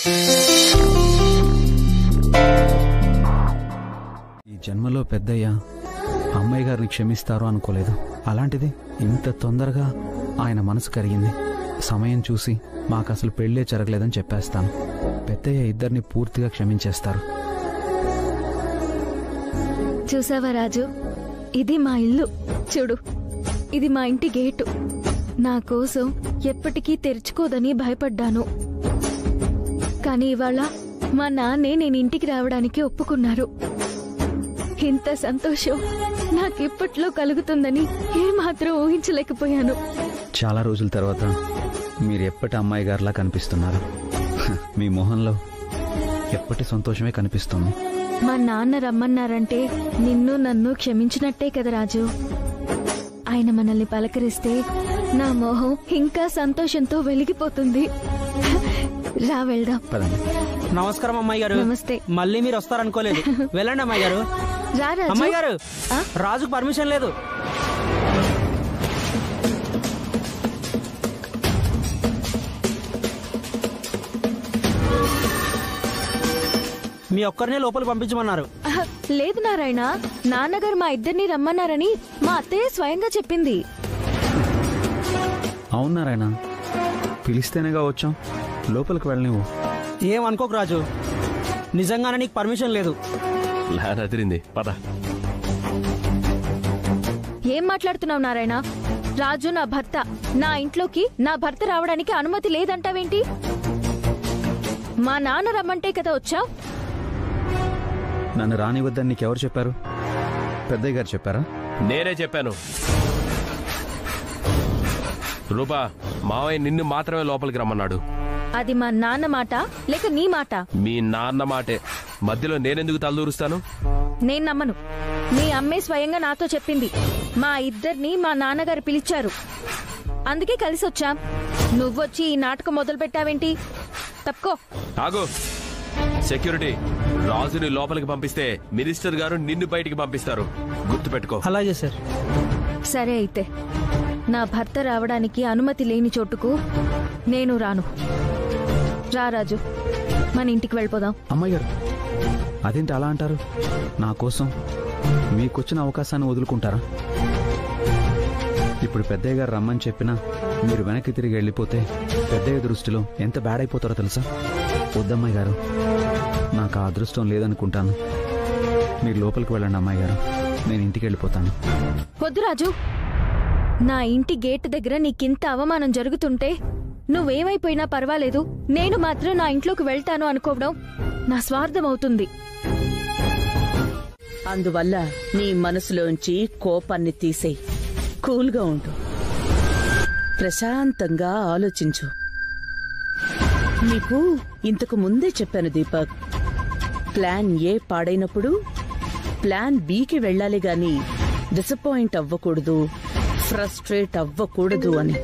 ఈ జన్మలో పెద్దయ్య అమ్మాయి గారిని క్షమిస్తారు అనుకోలేదు. అలాంటిది ఇంత తొందరగా ఆయన మనసు కరిగింది. సమయం చూసి మాకు అసలు పెళ్ళే జరగలేదని చెప్పేస్తాను. పెద్దయ్య ఇద్దరిని పూర్తిగా క్షమించేస్తారు. చూసావా రాజు, ఇది మా ఇల్లు. చూడు, ఇది మా ఇంటి గేటు. నా కోసం ఎప్పటికీ తెరుచుకోదని భయపడ్డాను. కానీ ఇవాళ మా నాన్నే నేను ఇంటికి రావడానికి ఒప్పుకున్నారు. ఇంత సంతోషం నాకిప్పట్లో కలుగుతుందని ఏమాత్రం ఊహించలేకపోయాను. చాలా రోజుల తర్వాత మీరు ఎప్పటి అమ్మాయి గారిలా కనిపిస్తున్నారు. మీ మొహంలో ఎప్పటి సంతోషమే కనిపిస్తుంది. మా నాన్న రమ్మన్నారంటే నిన్ను నన్ను క్షమించినట్టే కదా రాజు. ఆయన మనల్ని పలకరిస్తే నా మొహం ఇంకా సంతోషంతో వెలిగిపోతుంది. రా వెళ్దాం. నమస్కారం అమ్మాయి గారు. నమస్తే. మళ్ళీ మీరు వస్తారనుకోలేదు. వెళ్ళండి అమ్మాయి గారు. రా రాజు. అమ్మాయి గారు, రాజుకు పర్మిషన్ లేదు. మీ ఒక్కరినే లోపలికి పంపించమన్నారు. లేదు నారాయణ, నాన్నగారు మా ఇద్దరిని రమ్మన్నారని మా అత్తయ్య స్వయంగా చెప్పింది. అవును నారాయణ, పిలిస్తేనేగా వచ్చాం. లోపలికి వెళ్ళనివ్వు. ఏమనుకోకు రాజు, నిజంగానే నీకు పర్మిషన్ లేదు. పద. ఏం మాట్లాడుతున్నావు నారాయణ? రాజు నా భర్త. నా ఇంట్లోకి నా భర్త రావడానికి అనుమతి లేదంటావేంటి? మా నాన్న రమ్మంటే కదా వచ్చావు. నన్ను రానివద్దని నీకెవరు చెప్పారు? పెద్దయ్య గారు చెప్పారా? నేనే చెప్పాను. రూపా, మావయ్య నిన్ను మాత్రమే లోపలికి రమ్మన్నాడు. అది మా నాన్న మాట లేక నీ మాట? మీ నాన్న మాటే. మధ్యలో నేనెందుకు తలదూరుస్తాను? నేను నమ్మను. మీ అమ్మే స్వయంగా నాతో చెప్పింది. మా ఇద్దరిని మా నాన్నగారు పిలిచారు, అందుకే కలిసి వచ్చాం. నువ్వొచ్చి ఈ నాటకం మొదలు పెట్టావేంటి? తప్పుకో. ఆగు. సెక్యూరిటీ, రాజుని లోపలికి పంపిస్తే మినిస్టర్ గారు నిన్ను బయటికి పంపిస్తారు, గుర్తుపెట్టుకో. అలాగే సార్. సరే అయితే, నా భర్త రావడానికి అనుమతి లేని చోటుకు నేను రాను. రా రాజు, మన ఇంటికి వెళ్ళిపోదాం. అమ్మాయి గారు, అదేంటి అలా అంటారు? నా కోసం మీకొచ్చిన అవకాశాన్ని వదులుకుంటారా? ఇప్పుడు పెద్దయ్య గారు రమ్మని చెప్పినా మీరు వెనక్కి తిరిగి వెళ్ళిపోతే పెద్దయ్య దృష్టిలో ఎంత బ్యాడ్ అయిపోతారో తెలుసా? వద్దమ్మాయి గారు, నాకు ఆ అదృష్టం లేదనుకుంటాను. మీరు లోపలికి వెళ్ళండి అమ్మాయి గారు, నేను ఇంటికి వెళ్ళిపోతాను. వద్దు రాజు, నా ఇంటి గేట్ దగ్గర నీకింత అవమానం జరుగుతుంటే నువ్వేమైపోయినా పర్వాలేదు, నేను మాత్రం నా ఇంట్లోకి వెళ్తాను అనుకోవడం నా స్వార్థం అవుతుంది. అందువల్ల నీ మనసులోంచి కోపాన్ని తీసేయి. కూల్గా ఉండు, ప్రశాంతంగా ఆలోచించు. నీకు ఇంతకు ముందే చెప్పాను దీపక్, ప్లాన్ ఏ పాడైనప్పుడు ప్లాన్ బికి వెళ్ళాలి గాని డిసప్పాయింట్ అవ్వకూడదు, ఫ్రస్ట్రేట్ అవ్వకూడదు అని.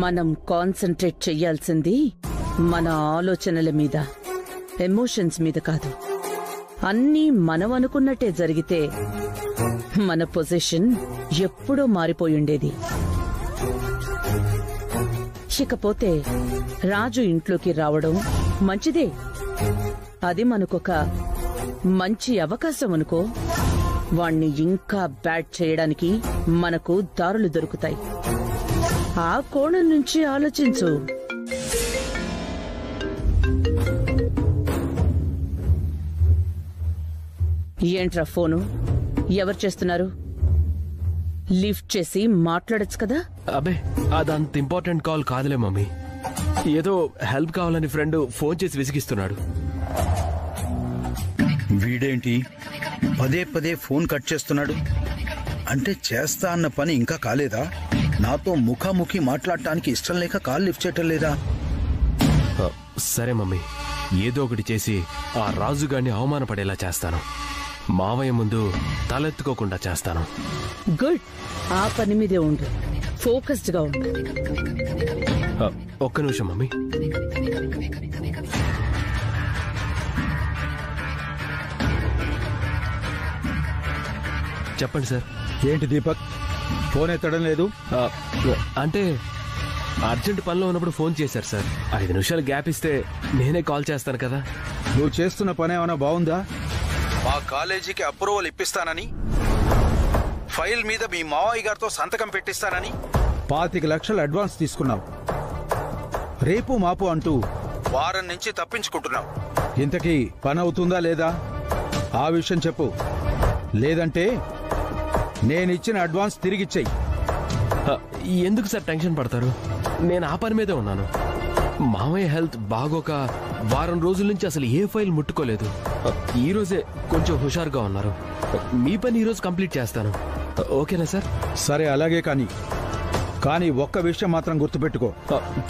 మనం కాన్సంట్రేట్ చెయ్యాల్సింది మన ఆలోచనల మీద, ఎమోషన్స్ మీద కాదు. అన్నీ మనం అనుకున్నట్టే జరిగితే మన పొజిషన్ ఎప్పుడో మారిపోయుండేది. ఇకపోతే రాజు ఇంట్లోకి రావడం మంచిదే. అది మనకొక మంచి అవకాశం అనుకో. వాణ్ణి ఇంకా బ్యాడ్ చేయడానికి మనకు దారులు దొరుకుతాయి. ఆ కోణం నుంచి ఆలోచించు. ఏంట్రా ఫోను? ఎవరు చేస్తున్నారు? లిఫ్ట్ చేసి మాట్లాడొచ్చు కదా. అబ్బే, అదంత ఇంపార్టెంట్ కాల్ కాదులే మమ్మీ. ఏదో హెల్ప్ కావాలని ఫ్రెండ్ ఫోన్ చేసి విసిగిస్తున్నాడు. వీడేంటి పదే పదే ఫోన్ కట్ చేస్తున్నాడు? అంటే చేస్తా అన్న పని ఇంకా కాలేదా? నాతో ముఖాముఖి మాట్లాడటానికి ఇష్టం లేక కాల్ లిఫ్ట్ చేయటం లేదా? సరే మమ్మీ, ఏదో ఒకటి చేసి ఆ రాజుగారిని అవమానపడేలా చేస్తాను. మావయ్య ముందు తలెత్తుకోకుండా చేస్తాను. గుడ్, ఆ పని మీదే ఉండు, ఫోకస్డ్ గా ఉండు. ఒక్క నిమిషం మమ్మీ. చెప్పండి సార్. ఏంటి దీపక్, ఫోన్ ఎత్తడం లేదు? అంటే అర్జెంట్ పనిలో ఉన్నప్పుడు ఫోన్ చేశారు సార్. 5 నిమిషాలు గ్యాప్ ఇస్తే నేనే కాల్ చేస్తాను కదా. నువ్వు చేస్తున్న పని ఏమైనా బాగుందా? మా కాలేజీకి అప్రూవల్ ఇప్పిస్తానని, ఫైల్ మీద మీ మావయ్య గారితో సంతకం పెట్టిస్తానని 25 లక్షలు అడ్వాన్స్ తీసుకున్నావు. రేపు మాపు అంటూ వారం నుంచి తప్పించుకుంటున్నావు. ఇంతకీ పని అవుతుందా లేదా ఆ విషయం చెప్పు. లేదంటే నేనిచ్చిన అడ్వాన్స్ తిరిగిచ్చేయి. ఎందుకు సార్ టెన్షన్ పడతారు? నేను ఆ పని మీదే ఉన్నాను. మామయ్య హెల్త్ బాగోక వారం రోజుల నుంచి అసలు ఏ ఫైల్ ముట్టుకోలేదు. ఈ రోజే కొంచెం హుషారుగా ఉన్నారు. మీ పని ఈరోజు కంప్లీట్ చేస్తాను. ఓకేనా సార్? సరే, అలాగే. కానీ ఒక్క విషయం మాత్రం గుర్తుపెట్టుకో.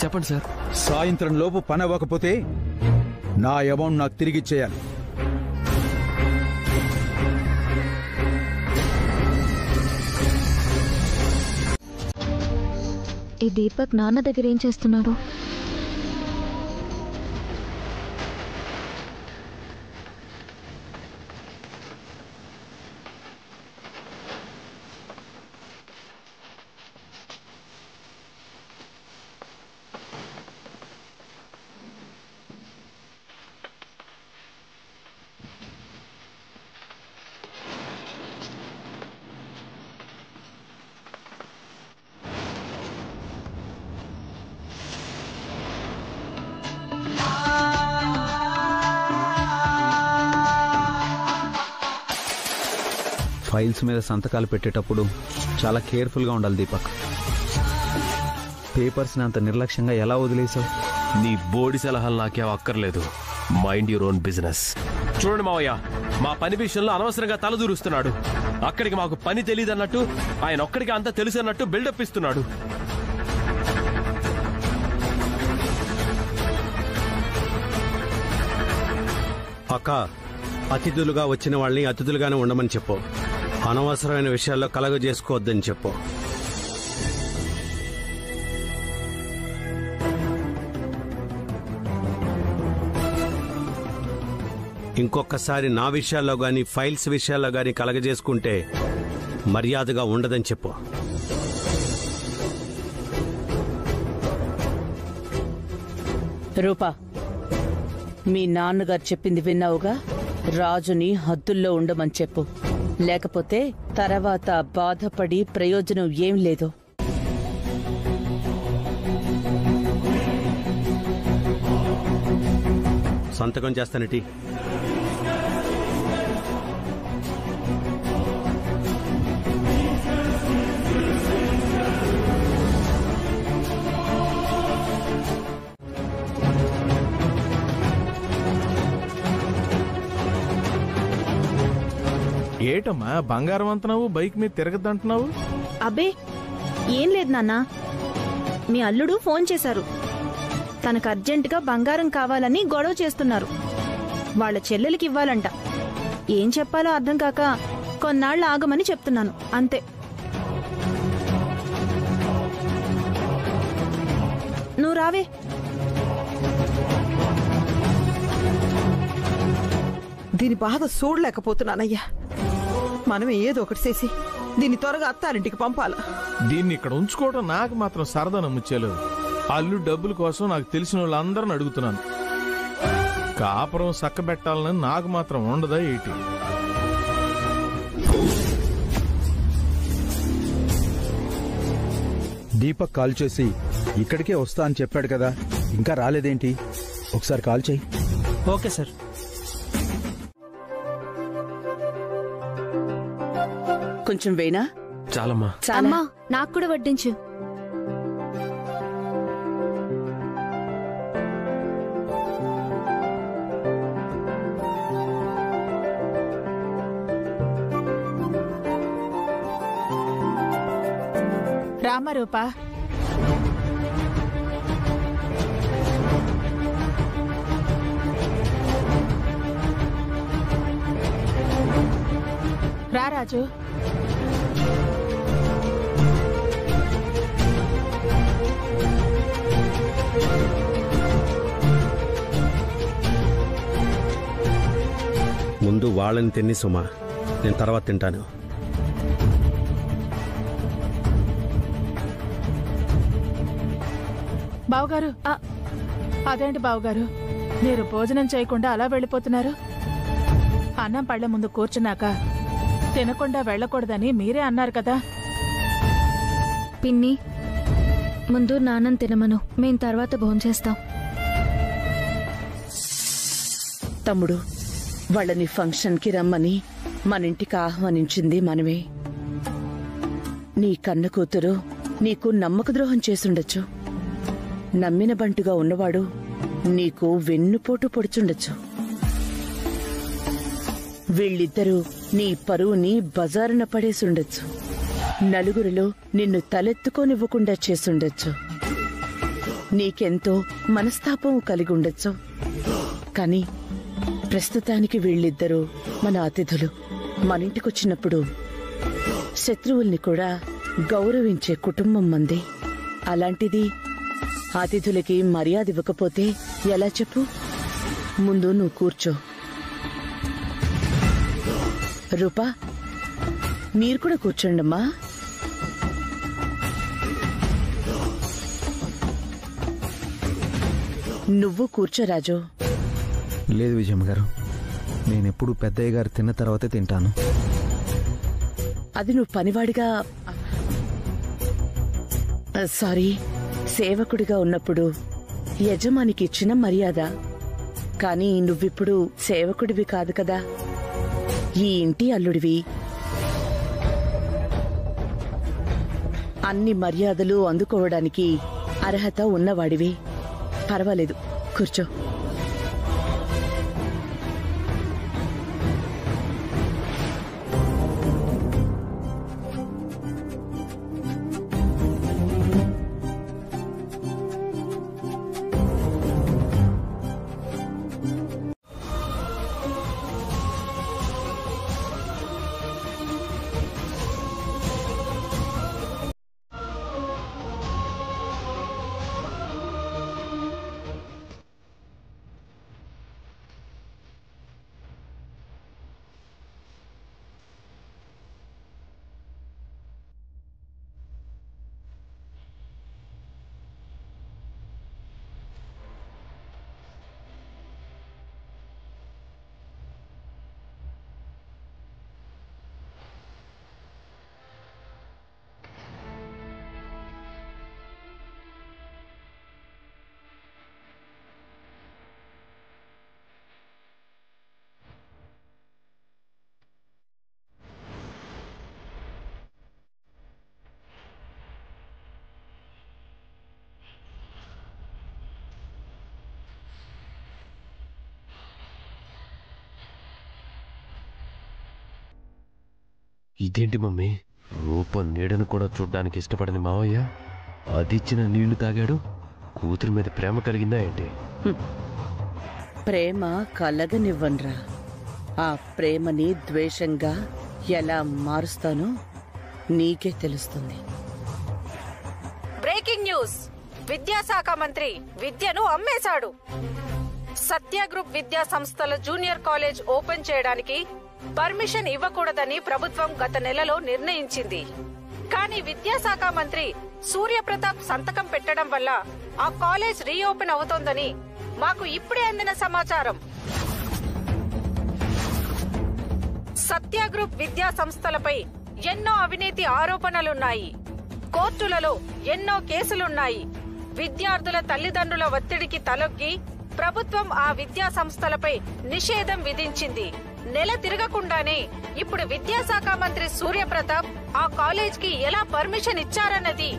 చెప్పండి సార్. సాయంత్రం లోపు పని అవ్వకపోతే నా అమౌంట్ నాకు తిరిగిచ్చేయాలి. ఈ దీపక్ నాన్న దగ్గర ఏం చేస్తున్నాడు? ఫైల్స్ మీద సంతకాలు పెట్టేటప్పుడు చాలా కేర్ఫుల్గా ఉండాలి దీపక్. పేపర్స్ని అంత నిర్లక్ష్యంగా ఎలా వదిలేసావు? నీ బోడి సలహాలు నాకేం అక్కర్లేదు. Mind your own business. చూడండి మావయ్య, మా పని విషయంలో అనవసరంగా తలదూరుస్తున్నాడు. అక్కడికి మాకు పని తెలియదన్నట్టు, ఆయన ఒక్కడికి అంతా తెలుసు అన్నట్టు బిల్డప్ ఇస్తున్నాడు. అక్క, అతిథులుగా వచ్చిన వాళ్ళని అతిథులుగానే ఉండమని చెప్పు. అనవసరమైన విషయాల్లో కలగజేసుకోవద్దని చెప్పు. ఇంకొకసారి నా విషయాల్లో గాని ఫైల్స్ విషయాల్లో గాని కలగజేసుకుంటే మర్యాదగా ఉండదని చెప్పు. రూపా, మీ నాన్నగారు చెప్పింది విన్నావుగా? రాజుని హద్దుల్లో ఉండమని చెప్పు. లేకపోతే తర్వాత బాధపడి ప్రయోజనం ఏం లేదు. సంతకం చేస్తానటి. ఏటమ్మా బంగారం అంటున్నావు, బైక్ మీద తిరగద్దంటున్నావు? అబ్బే ఏం లేదు నాన్న, మీ అల్లుడు ఫోన్ చేశారు. తనకు అర్జెంటుగా బంగారం కావాలని గొడవ చేస్తున్నారు. వాళ్ళ చెల్లెలికి ఇవ్వాలంట. ఏం చెప్పాలో అర్థం కాక కొన్నాళ్ళు ఆగమని చెప్తున్నాను అంతే. నువ్వు రావే. దీని బాధ చూడలేకపోతున్నానయ్యా. మనం ఏదో ఒకటి చేసి దీన్ని త్వరగా అత్తారింటికి పంపాలా. దీన్ని ఇక్కడ ఉంచుకోవడం నాకు మాత్రం సరదా నమ్ముచ్చేలేదు. అల్లు డబ్బుల కోసం నాకు తెలిసిన వాళ్ళందరిని అడుగుతున్నాను. కాపురం సక్కబెట్టాలని నాకు మాత్రం ఉండదా ఏంటి? దీపక్ కాల్ చేసి ఇక్కడికే వస్తా అని చెప్పాడు కదా, ఇంకా రాలేదేంటి? ఒకసారి కాల్ చేయి. Okay sir. కొంచెం వేనా? చాలమ్మా. అమ్మా, నాకు కూడా వడ్డించు. రామరూపా, రారాజు. ముందు వాళ్ళని తిని సుమా, నేను తర్వాత తింటాను. బావగారు అదేంటి బావగారు, మీరు భోజనం చేయకుండా అలా వెళ్ళిపోతున్నారు? అన్నం పళ్ళ ముందు కూర్చున్నాక తినకుండా వెళ్ళకూడదని మీరే అన్నారు కదా. పిన్ని, ముందు నాన్నం తినమను, మేం తర్వాత భోంచేస్తాం. తమ్ముడు, వాళ్ళని ఫంక్షన్కి రమ్మని మన ఇంటికి ఆహ్వానించింది మనమే. నీ కన్న కూతురు నీకు నమ్మక ద్రోహం చేసుండొచ్చు. నమ్మిన బంటుగా ఉన్నవాడు నీకు వెన్నుపోటు పొడుచుండొచ్చు. వీళ్ళిద్దరూ నీ పరువుని బజారున పడేసుండొచ్చు. నలుగురిలో నిన్ను తలెత్తుకోనివ్వకుండా చేసుండొచ్చు. నీకెంతో మనస్తాపం కలిగి ఉండొచ్చు. కాని ప్రస్తుతానికి వీళ్ళిద్దరూ మన అతిథులు. మనింటికొచ్చినప్పుడు శత్రువుల్ని కూడా గౌరవించే కుటుంబం మంది. అలాంటిది అతిథులకి మర్యాద ఇవ్వకపోతే ఎలా చెప్పు? ముందు నువ్వు కూర్చో. రూపా, మీరు కూడా కూర్చోండమ్మా. నువ్వు కూర్చో రాజు. లేదు విజయమ్మ గారు, నేనెప్పుడు పెద్దయ్య గారు తిన్న తర్వాతే తింటాను. అది నువ్వు పనివాడిగా, సారీ, సేవకుడిగా ఉన్నప్పుడు యజమానికి ఇచ్చిన మర్యాద. కానీ నువ్విప్పుడు సేవకుడివి కాదు కదా, ఈ ఇంటి అల్లుడివి. అన్ని మర్యాదలు అందుకోవడానికి అర్హత ఉన్నవాడివి. పర్వాలేదు, కూర్చో. ఇదేంటి మమ్మీ, రూపం నీడను కూడా చూడ్డానికి ఇష్టపడని మావయ్య అదిచ్చిన నీళ్లు తాగాడు. కూతురి మీద ప్రేమ కలిగిందా ఏంటి? ప్రేమ కలగనివ్వన్రా. ఆ ప్రేమని ద్వేషంగా ఎలా మారుస్తానో నీకే తెలుస్తుంది. బ్రేకింగ్ న్యూస్, విద్యాశాఖ మంత్రి విద్యను అమ్మేశాడు. సత్య గ్రూప్ విద్యా సంస్థల జూనియర్ కాలేజ్ ఓపెన్ చేయడానికి పర్మిషన్ ఇవ్వకూడదని ప్రభుత్వం గత నెలలో నిర్ణయించింది. కానీ విద్యాశాఖ మంత్రి సూర్యప్రతాప్ సంతకం పెట్టడం వల్ల ఆ కాలేజ్ రీఓపెన్ అవుతోందని మాకు ఇప్పుడే అందిన సమాచారం. సత్య గ్రూప్ విద్యా సంస్థలపై ఎన్నో అవినీతి ఆరోపణలున్నాయి. కోర్టులలో ఎన్నో కేసులున్నాయి. విద్యార్థుల తల్లిదండ్రుల ఒత్తిడికి తలొగ్గి ప్రభుత్వం ఆ విద్యా సంస్థలపై నిషేధం విధించింది. నెల తిరగకుండానే ఇప్పుడు విద్యాశాఖ మంత్రి సూర్యప్రతాప్ ఆ కాలేజ్ కి ఎలా పర్మిషన్ ఇచ్చారన్నది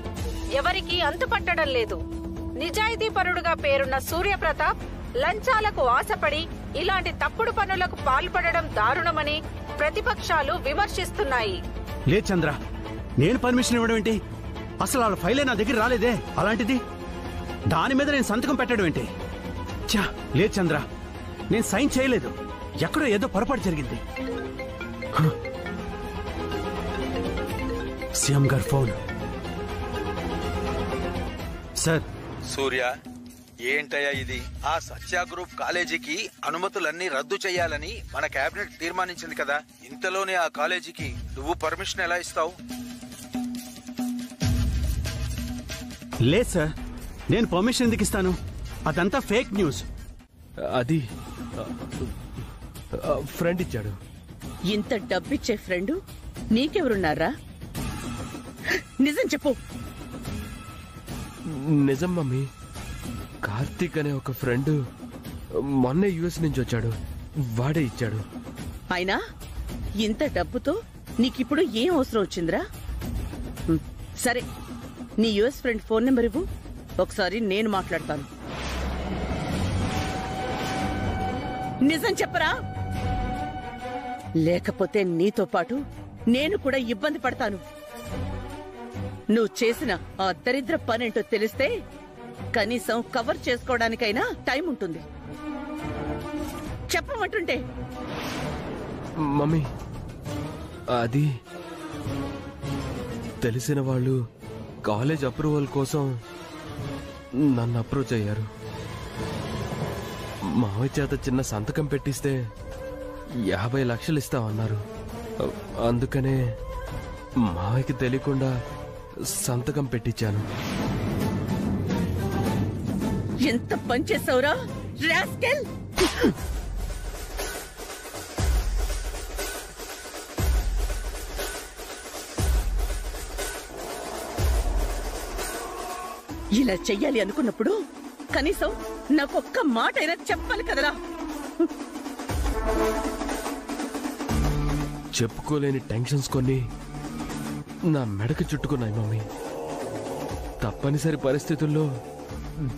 ఎవరికీ అంతుపట్టడం లేదు. నిజాయితీ పరుడుగా పేరున్న సూర్యప్రతాప్ లంచాలకు ఆశపడి ఇలాంటి తప్పుడు పనులకు పాల్పడడం దారుణమని ప్రతిపక్షాలు విమర్శిస్తున్నాయి. లే చంద్ర, నేను పర్మిషన్ ఇవ్వడం ఏంటి? అసలు వాళ్ళ ఫైలే నా దగ్గర రాలేదే. అలాంటిది దాని మీద నేను సంతకం పెట్టడం ఏంటి? లే చంద్ర, నేను సైన్ చేయలేదు. ఎక్కడో ఏదో పొరపాటు జరిగింది. సీఎం గారు ఫోన్. సార్. సూర్య, ఏంటయ్యా ఇది? ఆ సత్య గ్రూప్ కాలేజీకి అనుమతులన్నీ రద్దు చేయాలని మన కేబినెట్ తీర్మానించింది కదా. ఇంతలోనే ఆ కాలేజీకి నువ్వు పర్మిషన్ ఎలా ఇస్తావు? లేదు సార్, నేను పర్మిషన్ ఎందుకు ఇస్తాను? అదంతా ఫేక్ న్యూస్. అది ఫ్రెండ్ ఇచ్చాడు. ఇంత డబ్బిచ్చే ఫ్రెండు నీకెవరున్నారా? నిజం చెప్పు. నిజం మమ్మీ. కార్తీక్ అనే ఒక ఫ్రెండ్ మొన్నే యుఎస్ నుంచి వచ్చాడు. వాడే ఇచ్చాడు. అయినా ఇంత డబ్బుతో నీకిప్పుడు ఏం అవసరం వచ్చిందిరా? సరే, నీ యుఎస్ ఫ్రెండ్ ఫోన్ నెంబర్ ఇవ్వు, ఒకసారి నేను మాట్లాడతాను. నిజం చెప్పరా, లేకపోతే నీతో పాటు నేను కూడా ఇబ్బంది పడతాను. నువ్వు చేసిన ఆ దరిద్ర పనేంటో తెలిస్తే కనీసం కవర్ చేసుకోవడానికైనా టైం ఉంటుంది. చెప్పమంటుంటే. మమ్మీ, అది తెలిసిన వాళ్ళు కాలేజ్ అప్రూవల్ కోసం నన్ను అప్రోచ్ అయ్యారు. మావయ్య చేత చిన్న సంతకం పెట్టిస్తే 50 లక్షలు ఇస్తామన్నారు. అందుకనే మావయ్యకి తెలియకుండా సంతకం పెట్టించాను. ఎంత పనిచేసావురా రాస్కెల్! ఇలా చెయ్యాలి అనుకున్నప్పుడు కనీసం నాకొక్క మాట అయినా చెప్పాలి కదరా. చెప్పుకోలేని టెన్షన్స్ కొన్ని నా మెడకు చుట్టుకున్నాయి మమ్మీ. తప్పనిసరి పరిస్థితుల్లో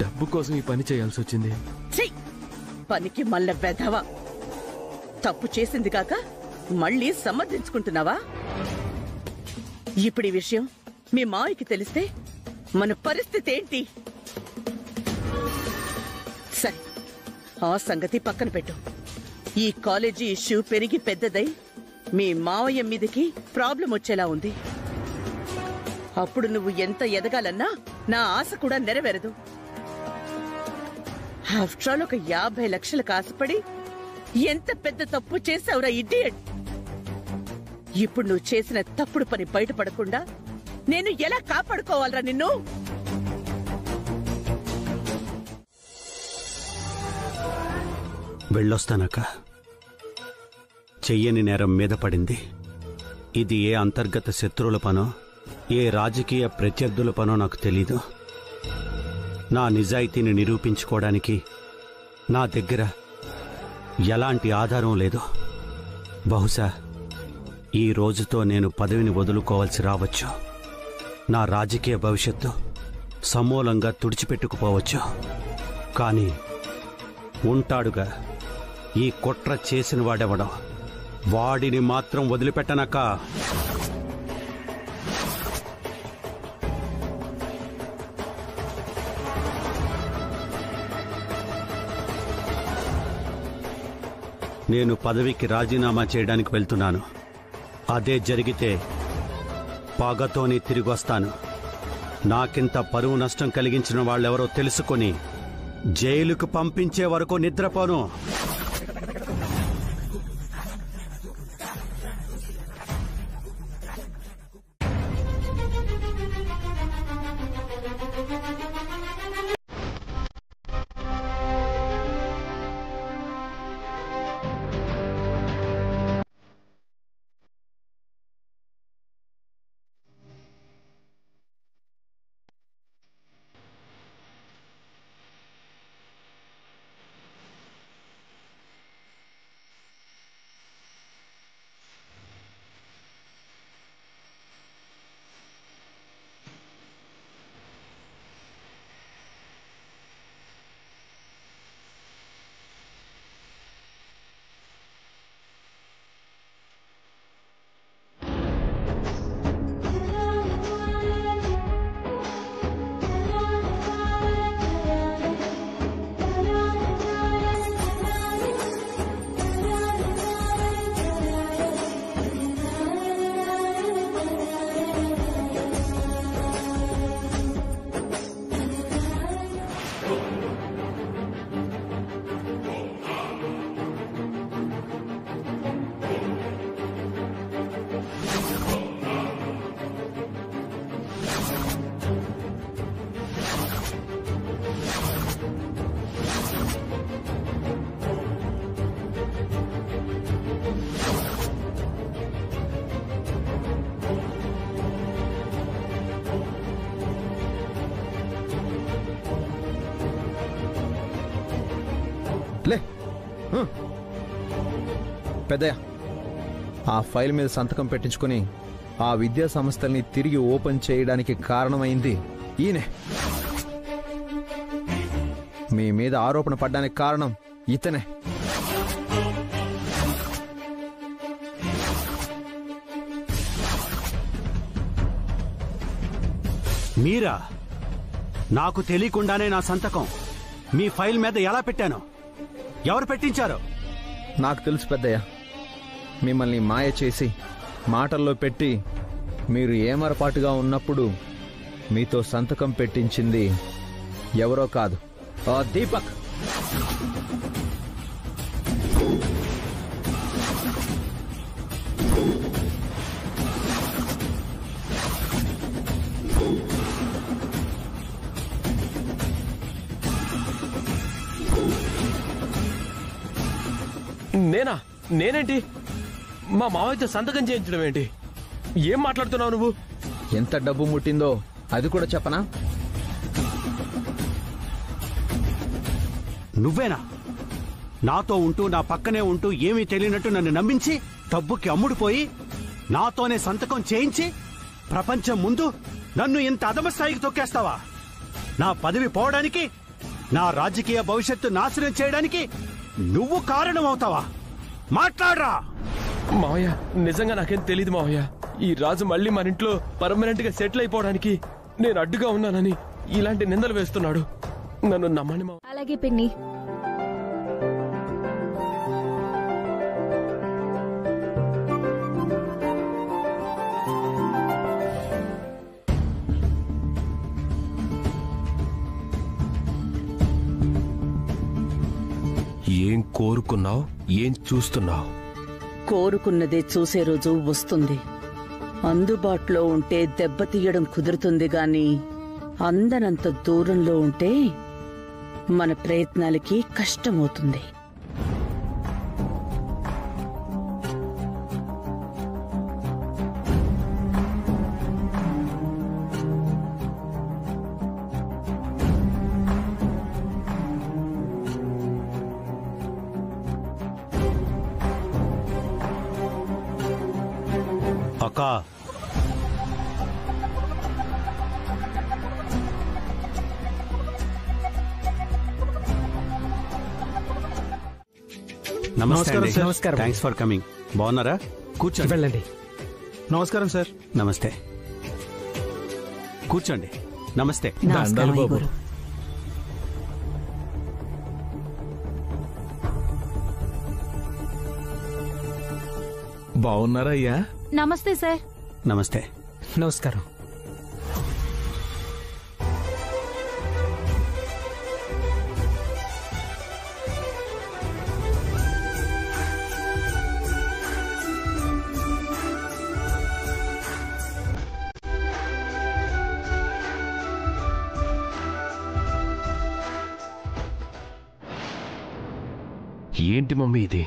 డబ్బు కోసం ఈ పని చేయాల్సి వచ్చింది. పనికి మళ్ళా వెధవా. తప్పు చేసింది కాక మళ్ళీ సమర్థించుకుంటున్నావా? ఇప్పుడు ఈ విషయం మీ మావికి తెలిస్తే మన పరిస్థితి ఏంటి? సరే, ఆ సంగతి పక్కన పెట్టు. ఈ కాలేజీ ఇష్యూ పెరిగి పెద్దదై మీ మావయ్య మీదకి ప్రాబ్లం వచ్చేలా ఉంది. అప్పుడు నువ్వు ఎంత ఎదగాలన్నా నా ఆశ కూడా నెరవేరదు. ఆఫ్టర్ ఆల్ ఒక 50 లక్షలకు ఆశపడి ఎంత పెద్ద తప్పు చేసావురా ఇడియట్. ఇప్పుడు నువ్వు చేసిన తప్పుడు పని బయటపడకుండా నేను ఎలా కాపాడుకోవాలరా నిన్ను? వెళ్ళొస్తానక్క. చెయ్యని నేరం మీద పడింది. ఇది ఏ అంతర్గత శత్రువుల పనో ఏ రాజకీయ ప్రత్యర్థుల పనో నాకు తెలీదు. నా నిజాయితీని నిరూపించుకోవడానికి నా దగ్గర ఎలాంటి ఆధారం లేదు. బహుశా ఈ రోజుతో నేను పదవిని వదులుకోవాల్సి రావచ్చు. నా రాజకీయ భవిష్యత్తు సమూలంగా తుడిచిపెట్టుకుపోవచ్చు. కానీ ఉంటాడుగా ఈ కుట్ర చేసిన వాడెవడో, వాడిని మాత్రం వదిలిపెట్టనక్క. నేను పదవికి రాజీనామా చేయడానికి వెళ్తున్నాను. అదే జరిగితే పగతోని తిరిగొస్తాను. నాకింత పరువు నష్టం కలిగించిన వాళ్ళెవరో తెలుసుకొని జైలుకు పంపించే వరకు నిద్రపోను. పెద్దయ్య, ఆ ఫైల్ మీద సంతకం పెట్టించుకుని ఆ విద్యా సంస్థల్ని తిరిగి ఓపెన్ చేయడానికి కారణమైంది ఈయనే. మీ మీద ఆరోపణ పడ్డానికి కారణం ఇతనే. మీరా? నాకు తెలియకుండానే నా సంతకం మీ ఫైల్ మీద ఎలా పెట్టాను? ఎవరు పెట్టించారు? నాకు తెలుసు పెద్దయ్య. మిమ్మల్ని మాయ చేసి మాటల్లో పెట్టి మీరు ఏమరపాటుగా ఉన్నప్పుడు మీతో సంతకం పెట్టించింది ఎవరో కాదు, దీపక్. నేనేంటి మా మావయ్యతో సంతకం చేయించడం ఏంటి? ఏం మాట్లాడుతున్నావు నువ్వు? ఎంత డబ్బు ముట్టిందో అది కూడా చెప్పనా? నువ్వేనా నాతో ఉంటూ నా పక్కనే ఉంటూ ఏమీ తెలియనట్టు నన్ను నమ్మించి డబ్బుకి అమ్ముడుపోయి నాతోనే సంతకం చేయించి ప్రపంచం ముందు నన్ను ఇంత అధమ స్థాయికి తొక్కేస్తావా? నా పదవి పోవడానికి, నా రాజకీయ భవిష్యత్తు నాశనం చేయడానికి నువ్వు కారణం అవుతావా? మాట్లాడరా! మావయ్య, నిజంగా నాకేం తెలీదు మావయ్య. ఈ రాజు మళ్ళీ మన ఇంట్లో పర్మనెంట్ గా సెటిల్ అయిపోవడానికి నేను అడ్డుగా ఉన్నానని ఇలాంటి నిందలు వేస్తున్నాడు. నన్ను నమ్మని మావయ్య. అలాగే పిన్ని. ఏం కోరుకున్నావు? ఏం చూస్తున్నావు? కోరుకున్నదే చూసే రోజు వస్తుంది. అందుబాటులో ఉంటే దెబ్బతీయడం కుదురుతుంది గాని అందనంత దూరంలో ఉంటే మన ప్రయత్నాలకి కష్టమవుతుంది. అక్కా, నమస్తే అండి. నమస్కారం. Thanks for coming. బాగున్నారా? కూర్చోండి. వెళ్ళండి. నమస్కారం సార్. నమస్తే. కూర్చోండి. నమస్తే. దండాలు బాబు. బాగున్నారా అయ్యా? నమస్తే సార్. నమస్తే. నమస్కారం. ఏంటి మమ్మీ ఇది?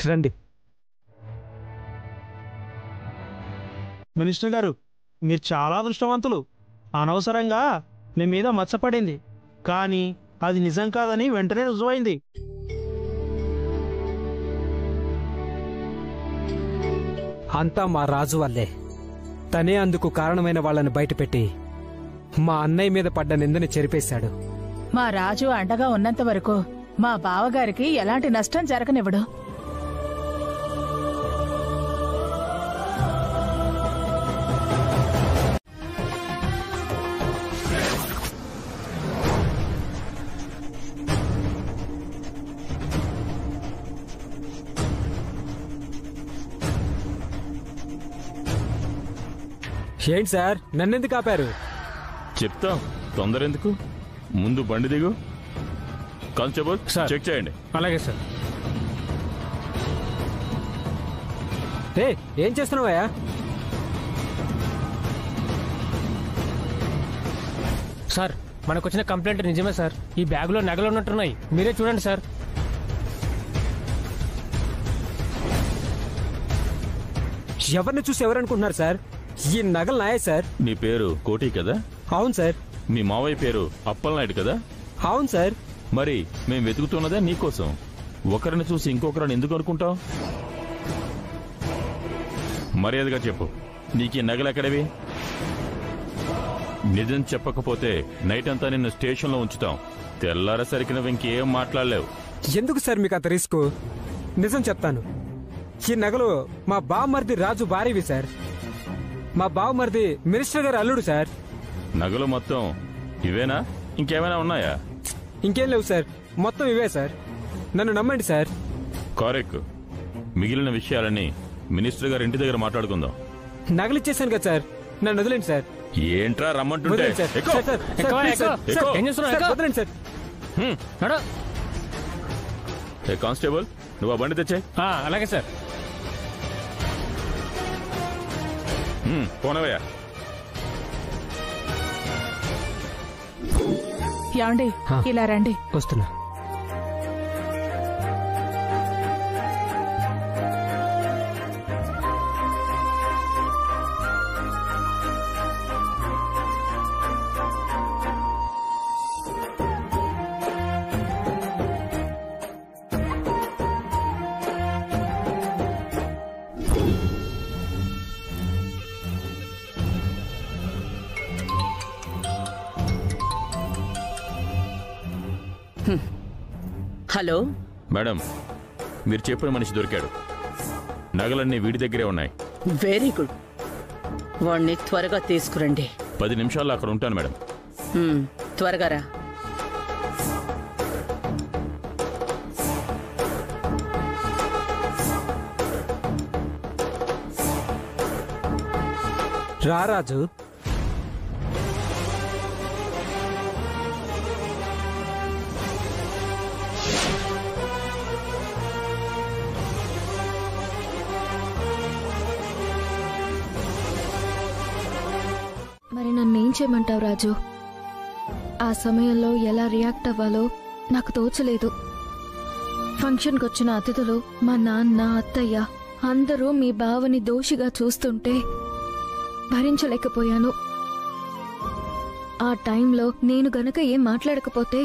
రండి. మినిస్టర్ గారు, మీరు చాలా అదృష్టవంతులు. అనవసరంగా మీ మీద మచ్చపడింది, కానీ అది నిజం కాదని వెంటనే రుజువైంది. అంతా మా రాజు వల్లే. తనే అందుకు కారణమైన వాళ్ళని బయటపెట్టి మా అన్నయ్య మీద పడ్డ నిందని చెరిపేశాడు. మా రాజు అండగా ఉన్నంత వరకు మా బావగారికి ఎలాంటి నష్టం జరగనివ్వడు. ఏంటి సార్, నన్నెందుకు ఆపారు? చెప్తాం, తొందర ఎందుకు? ముందు బండి దిగు. కానిస్టేబుల్ చెక్ చేయండి. అలాగే సార్. ఏం చేస్తున్నావయ్యా? సార్, మనకొచ్చిన కంప్లైంట్ నిజమే సార్. ఈ బ్యాగులో నగలు ఉన్నట్టున్నాయి, మీరే చూడండి సార్. ఎవరిని చూసి ఎవరనుకుంటున్నారు సార్? ఈ నగలు నాయే సార్. నీ పేరు కోటి కదా? అవును సార్. మీ మావయ్య పేరు అప్పలనాయుడు కదా? అవును సార్. మరి మేము వెతుకుతున్నదే నీకోసం. ఒకరిని చూసి ఇంకొకరిని ఎందుకు అనుకుంటావు? మర్యాదగా చెప్పు, నీకు ఈ నగలు ఎక్కడవి? నిజం చెప్పకపోతే నైట్ అంతా నిన్ను స్టేషన్లో ఉంచుతాం. తెల్లారేసరికి నువ్వు ఇంకేం మాట్లాడలేవు. ఎందుకు సార్ మీకు అంత రిస్క్? నిజం చెప్తాను. ఈ నగలు మా బావమరిది రాజు భార్యవి సార్. మా బావమరిది మినిస్టర్ గారు అల్లుడు సార్. నగలు మొత్తం ఇవేనా? ఇంకేమైనా ఉన్నాయా? ఇంకేం లేవు సార్, మొత్తం ఇవే సార్. నన్ను నమ్మండి సార్. కరెక్ట్. మిగిలిన విషయాలన్నీ మినిస్టర్ గారి ఇంటి దగ్గర మాట్లాడుకుందాం. నగలు ఇచ్చేసాను కదా సార్, నన్ను వదిలేండి సార్. ఏంట్రా రమ్మంటుంటే? కానిస్టేబుల్, నువ్వు ఆ బండి తెచ్చే. అలాగే సార్. పోనవయ్యా. యాండి ఇలా రండి. వస్తున్నా. హలో మేడం, మీరు చెప్పిన మనిషి దొరికాడు. నగలన్నీ వీడి దగ్గరే ఉన్నాయి. Very good. వాణ్ణి త్వరగా తీసుకురండి. 10 నిమిషాల్లో అక్కడ ఉంటాను మేడం. త్వరగా రా. రారాజు. మరి నన్నేం చేయమంటావు రాజు? ఆ సమయంలో ఎలా రియాక్ట్ అవ్వాలో నాకు తోచలేదు. ఫంక్షన్కి వచ్చిన అతిథులు, మా నాన్న, అత్తయ్య అందరూ మీ బావని దోషిగా చూస్తుంటే భరించలేకపోయాను. ఆ టైంలో నేను గనక ఏం మాట్లాడకపోతే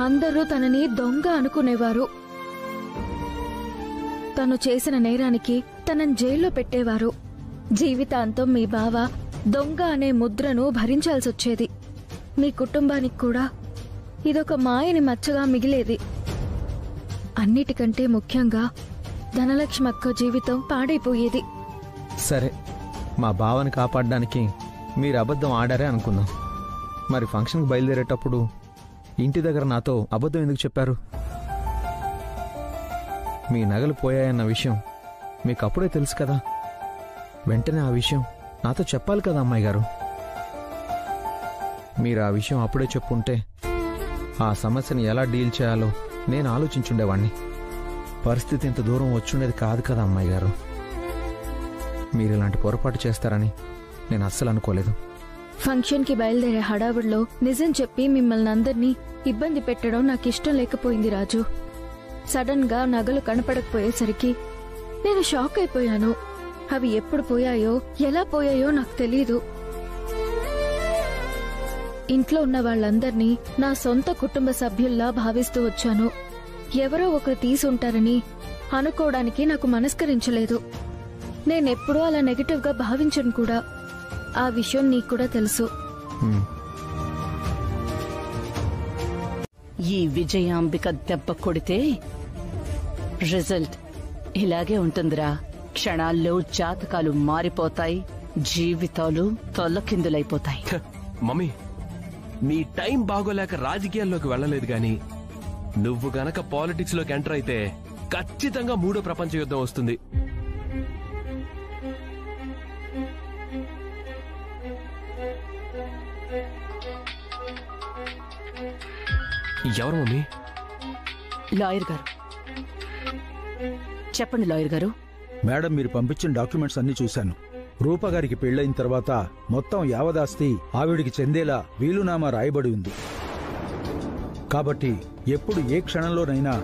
అందరూ తనని దొంగ అనుకునేవారు. తను చేసిన నేరానికి తనని జైల్లో పెట్టేవారు. జీవితాంతం మీ బావ దొంగ అనే ముద్రను భరించాల్సొచ్చేది. మీ కుటుంబానికి కూడా ఇదొక మాయని మచ్చగా మిగిలేది. అన్నిటికంటే ముఖ్యంగా ధనలక్ష్మి అక్క జీవితం పాడైపోయేది. సరే, మా బావని కాపాడడానికి మీరు అబద్ధం ఆడారే అనుకుందాం. మరి ఫంక్షన్కి బయలుదేరేటప్పుడు ఇంటి దగ్గర నాతో అబద్ధం ఎందుకు చెప్పారు? మీ నగలు పోయాయన్న విషయం మీకు అప్పుడే తెలుసు కదా. వెంటనే ఆ విషయం నాతో చెప్పాలి కదా అమ్మాయి గారు. మీరు ఆ విషయం అప్పుడే చెప్పుంటే ఆ సమస్యని ఎలా డీల్ చేయాలో నేను ఆలోచించుండేవాణ్ణి. పరిస్థితి ఇంత దూరం వచ్చుండేది కాదు కదా అమ్మాయి గారు. మీరు ఇలాంటి పొరపాటు చేస్తారని నేను అస్సలు అనుకోలేదు. ఫంక్షన్కి బయలుదేరే హడావుడిలో నిజం చెప్పి మిమ్మల్ని అందరినీ ఇబ్బంది పెట్టడం నాకు ఇష్టం లేకపోయింది రాజు. సడన్ గా నగలు కనపడకపోయేసరికి నేను షాక్ అయిపోయాను. అవి ఎప్పుడు పోయాయో, ఎలా పోయాయో నాకు తెలీదు. ఇంట్లో ఉన్న వాళ్ళందర్నీ నా సొంత కుటుంబ సభ్యుల్లా భావిస్తూ వచ్చాను. ఎవరో ఒకరు తీసుంటారని అనుకోవడానికి నాకు మనస్కరించలేదు. నేనెప్పుడూ అలా నెగటివ్ గా భావించను కూడా. ఆ విషయం నీకు కూడా తెలుసు. ఈ విజయాంబిక దెబ్బ కొడితే రిజల్ట్ ఇలాగే ఉంటుందిరా. క్షణాల్లో జాతకాలు మారిపోతాయి, జీవితాలు తొల్లకిందులైపోతాయి. మమ్మీ, నీ టైం బాగోలేక రాజకీయాల్లోకి వెళ్ళలేదు గాని నువ్వు గనక పాలిటిక్స్ లోకి ఎంటర్ అయితే ఖచ్చితంగా 3వ ప్రపంచ యుద్ధం వస్తుంది. ఎవరు మమ్మీ? లాయర్ గారు. చెప్పండి లాయర్ గారు. మేడం, మీరు పంపించిన డాక్యుమెంట్స్ అన్ని చూశాను. రూపగారికి పెళ్లైన తర్వాత మొత్తం యావదాస్తి ఆవిడికి చెందేలా వీలునామా రాయబడి ఉంది. కాబట్టి ఎప్పుడు ఏ క్షణంలోనైనా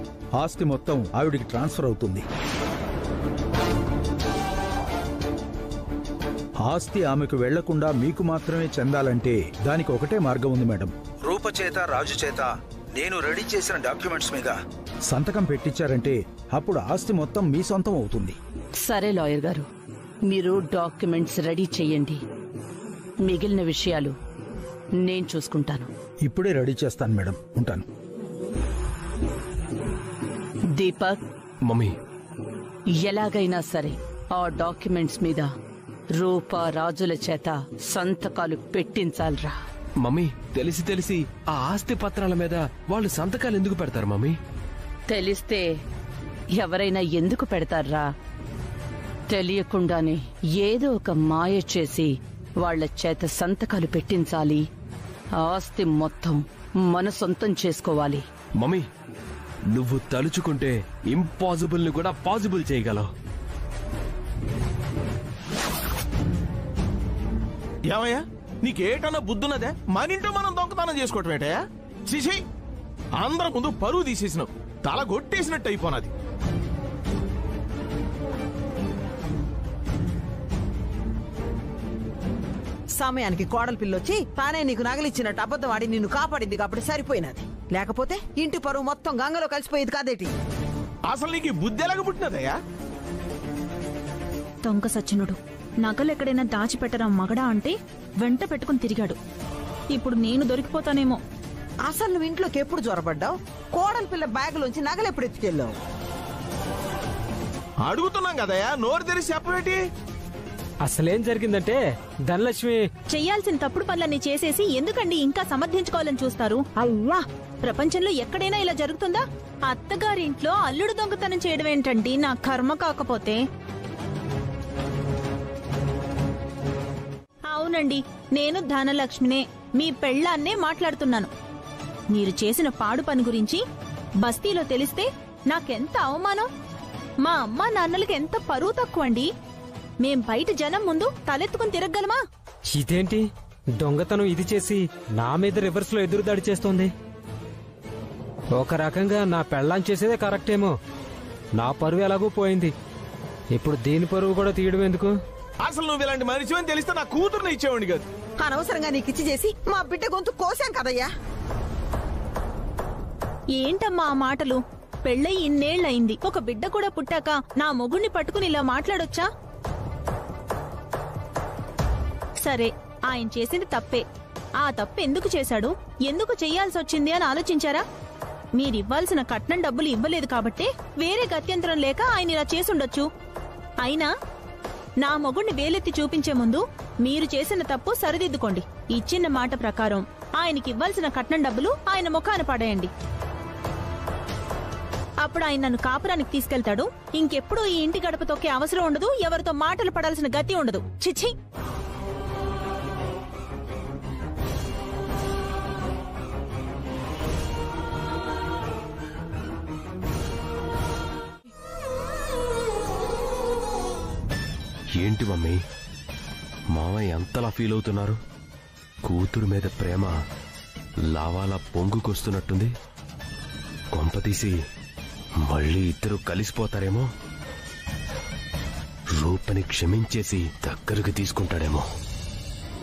ఆస్తి మొత్తం ఆవిడికి ట్రాన్స్ఫర్ అవుతుంది. ఆస్తి ఆమెకు వెళ్లకుండా మీకు మాత్రమే చెందాలంటే దానికి ఒకటే మార్గం ఉంది మేడం. రూప చేత రాజు చేత నేను రెడీ చేసిన డాక్యుమెంట్స్ మీద సంతకం పెట్టించారంటే అప్పుడు ఆస్తి మొత్తం మీ సొంతం అవుతుంది. సరే లాయర్ గారు, మీరు డాక్యుమెంట్స్ రెడీ చెయ్యండి. మిగిలిన విషయాలు నేను చూసుకుంటాను. ఇప్పుడే రెడీ చేస్తాను మేడం. ఉంటాను. దీపక్, మమ్మీ, ఎలాగైనా సరే ఆ డాక్యుమెంట్స్ మీద రూప రాజుల చేత సంతకాలు పెట్టించాలరా. మమ్మీ, తెలిసి ఆ ఆస్తి పత్రాల మీద వాళ్ళు సంతకాలు ఎందుకు పెడతారు మమ్మీ? తెలిస్తే ఎవరైనా ఎందుకు పెడతారా? తెలియకుండానే ఏదో ఒక మాయ చేసి వాళ్ల చేత సంతకాలు పెట్టించాలి. ఆస్తి మొత్తం మన సొంతం చేసుకోవాలి. మమ్మీ, నువ్వు తలుచుకుంటే ఇంపాసిబుల్ ని కూడా పాసిబుల్ చేయగలవు. ఏమయ్యా, నీకేటన్నా బుద్ధున్నదే? మన ఇంట్లో మనం దొంగతనం చేసుకోవటం ఏటయా? శిశి, అందరం ముందు పరువు తీసేసినావు. తల కొట్టేసినట్టు అయిపోనది. సమయానికి కోడలు పిల్లొచ్చి తానే నీకు నగలిచ్చినట్టు అబద్ధం ఆడి నిన్ను కాపాడింది కాబట్టి సరిపోయినది. లేకపోతే ఇంటి పరువు మొత్తం గంగలో కలిసిపోయేది కాదేటి? అసలు నీకు బుద్ధి ఎలాగ పుట్టినదయ్యా? దొంగ సచ్చినుడు నగలెక్కడైనా దాచిపెట్టరా మగడా అంటే వెంట పెట్టుకుని తిరిగాడు. ఇప్పుడు నేను దొరికిపోతానేమో. అసలు నువ్వు ఇంట్లోకి ఎప్పుడు జ్వరపడ్డావు? కోడలు పిల్ల బ్యాగులోంచి నగలు ఎప్పుడు ఎత్తుకెళ్ళావు? అడుగుతున్నాం కదయ్యా, నోరు తెరిచి చెప్పవేటి? అసలేం జరిగిందంటే ధనలక్ష్మి చెయ్యాల్సిన తప్పుడు పనులన్నీ చేసేసి ఎందుకండి ఇంకా సమర్థించుకోవాలని చూస్తారు? అవ్వా, ప్రపంచంలో ఎక్కడైనా ఇలా జరుగుతుందా? అత్తగారింట్లో అల్లుడు దొంగతనం చేయడం ఏంటండి? నా కర్మ కాకపోతే. అవునండి, నేను ధనలక్ష్మినే, మీ పెళ్ళాన్నే మాట్లాడుతున్నాను. మీరు చేసిన పాడు పని గురించి బస్తీలో తెలిస్తే నాకెంత అవమానం. మా అమ్మా నాన్నలకి ఎంత పరువు తక్కువండి. మేం బయట జనం ముందు తలెత్తుకుని తిరగలమా? ఇదేంటి దొంగతనం ఇది చేసి నా మీద రివర్స్ లో ఎదురుదాడి చేస్తోంది? ఒక రకంగా నా పెళ్ళాం చేసేదే కరెక్టేమో. నా పరువు ఎలాగూ పోయింది. ఇప్పుడు దీని పరువు కూడా తీయడం ఎందుకు? అసలు నువ్వు ఇలాంటి మనిషి అని తెలిస్తే నా కూతురుని ఇచ్చేవాడి కాదు. అనవసరంగా నీకు ఇచ్చి చేసి మా బిడ్డ గొంతు కోసాం కదయ్యా. ఏంటమ్మా ఆ మాటలు? పెళ్ళై ఇన్నేళ్లయింది, ఒక బిడ్డ కూడా పుట్టాక నా మొగుణ్ణి పట్టుకుని ఇలా మాట్లాడొచ్చా? సరే, ఆయన చేసింది తప్పే. ఆ తప్పు ఎందుకు చేశాడు, ఎందుకు చెయ్యాల్సి వచ్చింది అని ఆలోచించారా? మీరివ్వాల్సిన కట్నం డబ్బులు ఇవ్వలేదు కాబట్టే వేరే గత్యంతరం లేక ఆయన ఇలా చేసుండొచ్చు. అయినా నా మొగుణ్ణి వేలెత్తి చూపించే ముందు మీరు చేసిన తప్పు సరిదిద్దుకోండి. ఇచ్చిన మాట ప్రకారం ఆయనకి ఇవ్వాల్సిన కట్నం డబ్బులు ఆయన ముఖాన పడేయండి. అప్పుడు ఆయన నన్ను కాపురానికి తీసుకెళ్తాడు. ఇంకెప్పుడు ఈ ఇంటి గడప తొక్కే అవసరం ఉండదు, ఎవరితో మాటలు పడాల్సిన గతి ఉండదు. చిచ్చి. ఏంటి మమ్మీ, మామయ్య ఎంతలా ఫీల్ అవుతున్నారు? కూతురు మీద ప్రేమ లావాలా పొంగుకొస్తున్నట్టుంది. కొంపతీసి మళ్ళీ ఇద్దరు కలిసిపోతారేమో. రూపని క్షమించేసి దగ్గరకు తీసుకుంటాడేమో.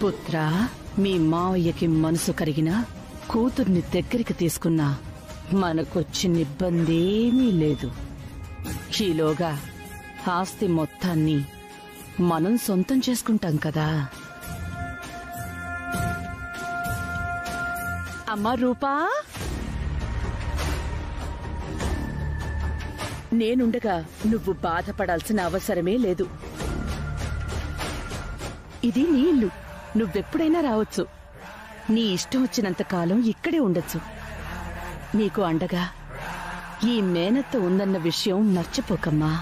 పుత్రా, మీ మావయ్యకి మనసు కరిగినా కూతుర్ని దగ్గరికి తీసుకున్నా మనకొచ్చిన ఇబ్బందేమీ లేదు. ఈలోగా ఆస్తి మొత్తాన్ని మనం సొంతం చేసుకుంటాం కదా. అమ్మా రూపా, నేనుండగా నువ్వు బాధపడాల్సిన అవసరమే లేదు. ఇది నీ ఇల్లు, నువ్వెప్పుడైనా రావచ్చు. నీ ఇష్టం వచ్చినంత కాలం ఇక్కడే ఉండొచ్చు. నీకు అండగా ఈ మేనత్త ఉందన్న విషయం మర్చిపోకమ్మా.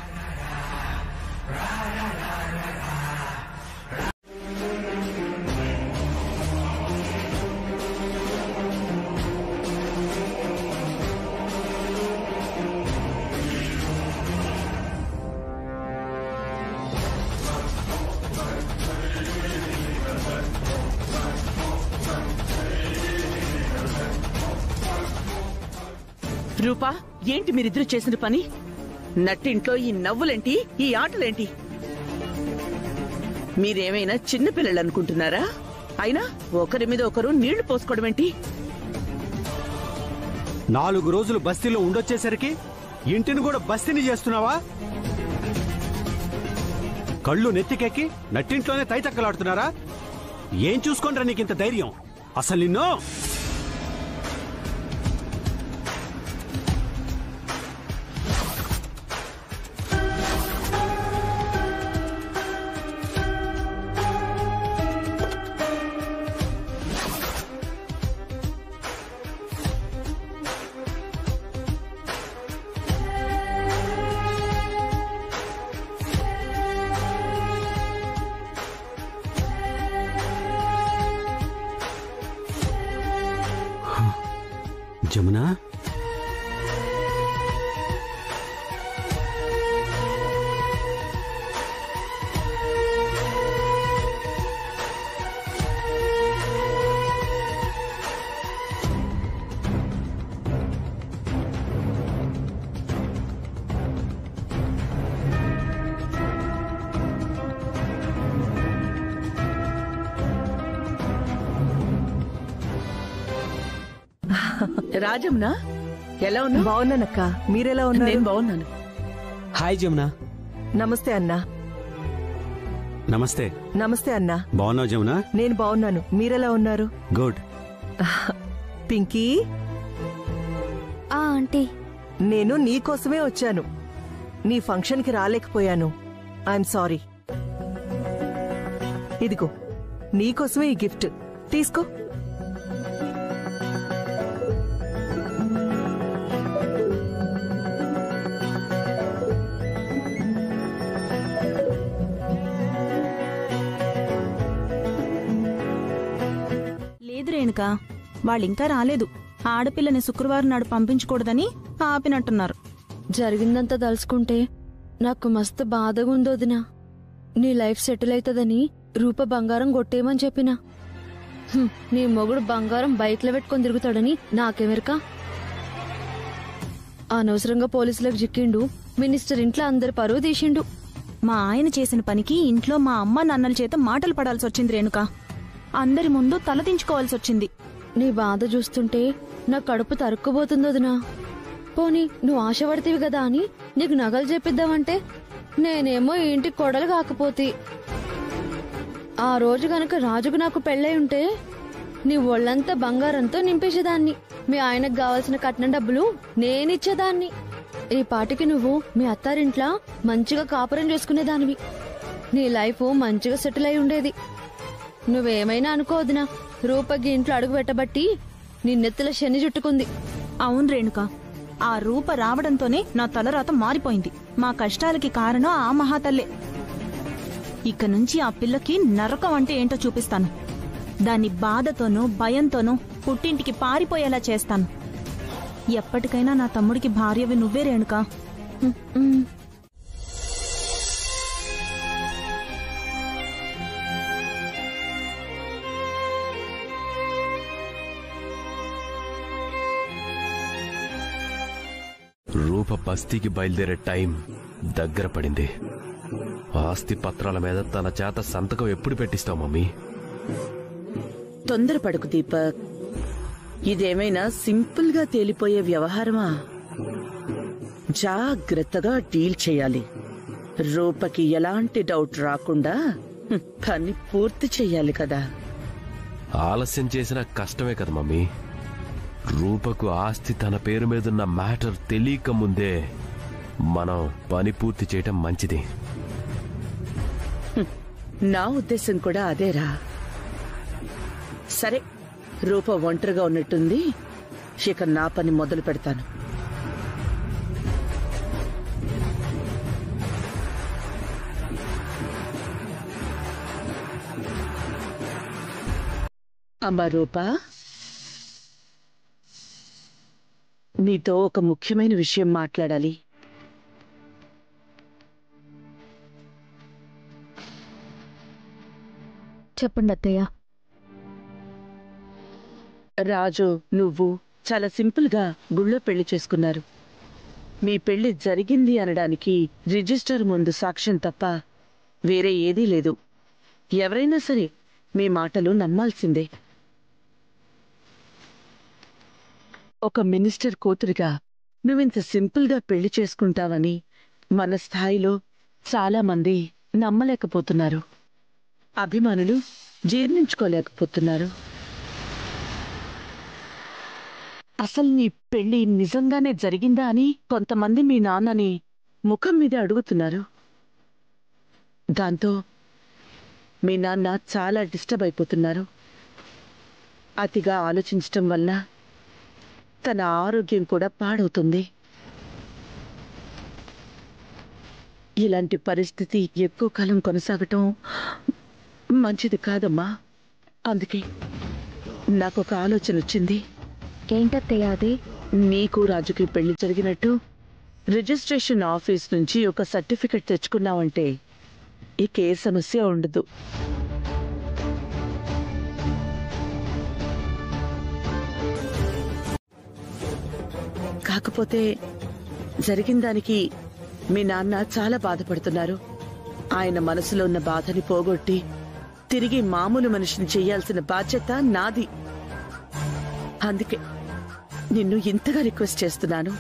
రూపా, ఏంటి మీరిద్దరు చేసిన పని? నట్టింట్లో ఈ నవ్వులేంటి, ఈ ఆటలేంటి? మీరేమైనా చిన్నపిల్లలు అనుకుంటున్నారా? అయినా ఒకరి మీద ఒకరు నీళ్లు పోసుకోవడం ఏంటి? 4 రోజులు బస్తీలో ఉండొచ్చేసరికి ఇంటిని కూడా బస్తీని చేస్తున్నావా? కళ్ళు నెత్తికెక్కి నట్టింట్లోనే తైతక్కలాడుతున్నారా? ఏం చూసుకోండిరా నీకింత ధైర్యం? అసలు నిన్ను జమునా, రాజమ్నా, ఎలా ఉన్నా? బాగున్నానక్క, మీరెలా ఉన్నారు? నేను బాగున్నాను. హాయ్ జమునా. నమస్తే అన్నా. నమస్తే. నమస్తే అన్నా. బాగున్నావు జమునా? నేను బాగున్నాను, మీరెలా ఉన్నారు? గుడ్. పింకీ. ఆంటీ, నేను నీకోసమే వచ్చాను. నీ ఫంక్షన్కి రాలేకపోయాను. I'm sorry. ఇదిగో నీకోసమే ఈ గిఫ్ట్ తీసుకో. రేణుకా, వాళ్ళింకా రాలేదు. ఆడపిల్లని శుక్రవారం నాడు పంపించకూడదని ఆపినట్టున్నారు. జరిగిందంతా తలుసుకుంటే నాకు మస్తు బాధగా ఉందోదినా. నీ లైఫ్ సెటిల్ అవుతుందని రూప బంగారం కొట్టేయమని చెప్పినా. నీ మొగుడు బంగారం బయటలో పెట్టుకొని తిరుగుతాడని నాకెమెరక. అనవసరంగా పోలీసులకు చిక్కిండు. మినిస్టర్ ఇంట్లో అందరి పరువు తీసిండు. మా ఆయన చేసిన పనికి ఇంట్లో మా అమ్మ నాన్నల చేత మాటలు పడాల్సి వచ్చింది రేణుకా. అందరి ముందు తలదించుకోవాల్సి వచ్చింది. నీ బాధ చూస్తుంటే నా కడుపు తరుక్కుపోతుందోదినా. పోనీ నువ్వు ఆశపడితేవి కదా అని నీకు నగలు చెప్పిద్దామంటే నేనేమో ఈ ఇంటికి కొడలు కాకపోతే. ఆ రోజు గనక రాజుకు నాకు పెళ్ళై ఉంటే నీ ఒళ్ళంతా బంగారంతో నింపేసేదాన్ని. మీ ఆయనకు కావాల్సిన కట్నం డబ్బులు నేనిచ్చేదాన్ని. ఈ పాటికి నువ్వు మీ అత్తారింట్లా మంచిగా కాపురం చేసుకునేదానివి. నీ లైఫ్ మంచిగా సెటిల్ అయి ఉండేది. నువ్వేమైనా అనుకోవద్దునా, రూపకి ఇంట్లో అడుగు పెట్టబట్టి నిన్నెత్తుల శని చుట్టుకుంది. అవును రేణుకా, ఆ రూప రావడంతోనే నా తలరాత మారిపోయింది. మా కష్టాలకి కారణం ఆ మహాతల్లే. ఇక నుంచి ఆ పిల్లకి నరకం అంటే ఏంటో చూపిస్తాను. దాన్ని బాధతోనూ భయంతోనూ పుట్టింటికి పారిపోయేలా చేస్తాను. ఎప్పటికైనా నా తమ్ముడికి భార్యవి నువ్వే రేణుకా. రూప బస్తీకి బయలుదేరే టైం దగ్గర పడింది. ఆస్తి పత్రాల మీద తన చేత సంతకం ఎప్పుడు పెట్టిస్తావు మమ్మీ? తొందరపడకు దీపక్. ఇదేమైనా సింపుల్ గా తేలిపోయే వ్యవహారమా? జాగ్రత్తగా డీల్ చేయాలి. రూపకి ఎలాంటి డౌట్ రాకుండా పని పూర్తి చెయ్యాలి కదా. ఆలస్యం చేసిన కష్టమే కదా మమ్మీ. రూపకు ఆస్తి తన పేరు మీదున్న మ్యాటర్ తెలియక ముందే మనం పని పూర్తి చేయటం మంచిది. నా ఉద్దేశం కూడా అదేరా. సరే, రూప ఒంటరిగా ఉన్నట్టుంది. ఇక నా పని మొదలు పెడతాను. అమ్మా రూప, నీతో ఒక ముఖ్యమైన విషయం మాట్లాడాలి. చెప్పండి అత్తయ్య. రాజు, నువ్వు చాలా సింపుల్ గా గుళ్ళో పెళ్లి చేసుకున్నారు. మీ పెళ్లి జరిగింది అనడానికి రిజిస్టర్ ముందు సాక్ష్యం తప్ప వేరే ఏదీ లేదు. ఎవరైనా సరే మీ మాటలు నమ్మాల్సిందే. ఒక మినిస్టర్ కూతురిగా నువ్వింత సింపుల్గా పెళ్లి చేసుకుంటావని మన స్థాయిలో చాలా మంది నమ్మలేకపోతున్నారు. అభిమానులు జీర్ణించుకోలేకపోతున్నారు. అసలు నీ పెళ్లి నిజంగానే జరిగిందా అని కొంతమంది మీ నాన్నని ముఖం మీద అడుగుతున్నారు. దాంతో మీ నాన్న చాలా డిస్టర్బ్ అయిపోతున్నారు. అతిగా ఆలోచించటం వల్ల తన ఆరోగ్యం కూడా పాడవుతుంది. ఇలాంటి పరిస్థితి ఎక్కువ కాలం కొనసాగటం మంచిది కాదమ్మా. అందుకే నాకొక ఆలోచన వచ్చింది. ఏంటత్తయ్య అది? నీకు రాజుకి పెళ్లి జరిగినట్టు రిజిస్ట్రేషన్ ఆఫీస్ నుంచి ఒక సర్టిఫికెట్ తెచ్చుకున్నావంటే ఇక ఏ సమస్య ఉండదు. కాకపోతే జరిగిన దానికి మీ నాన్న చాలా బాధపడుతున్నారు. ఆయన మనసులో ఉన్న బాధని పోగొట్టి తిరిగి మామూలు మనిషిని చెయ్యాల్సిన బాధ్యత నాది. అందుకే నిన్ను ఇంతగా రిక్వెస్ట్ చేస్తున్నాను.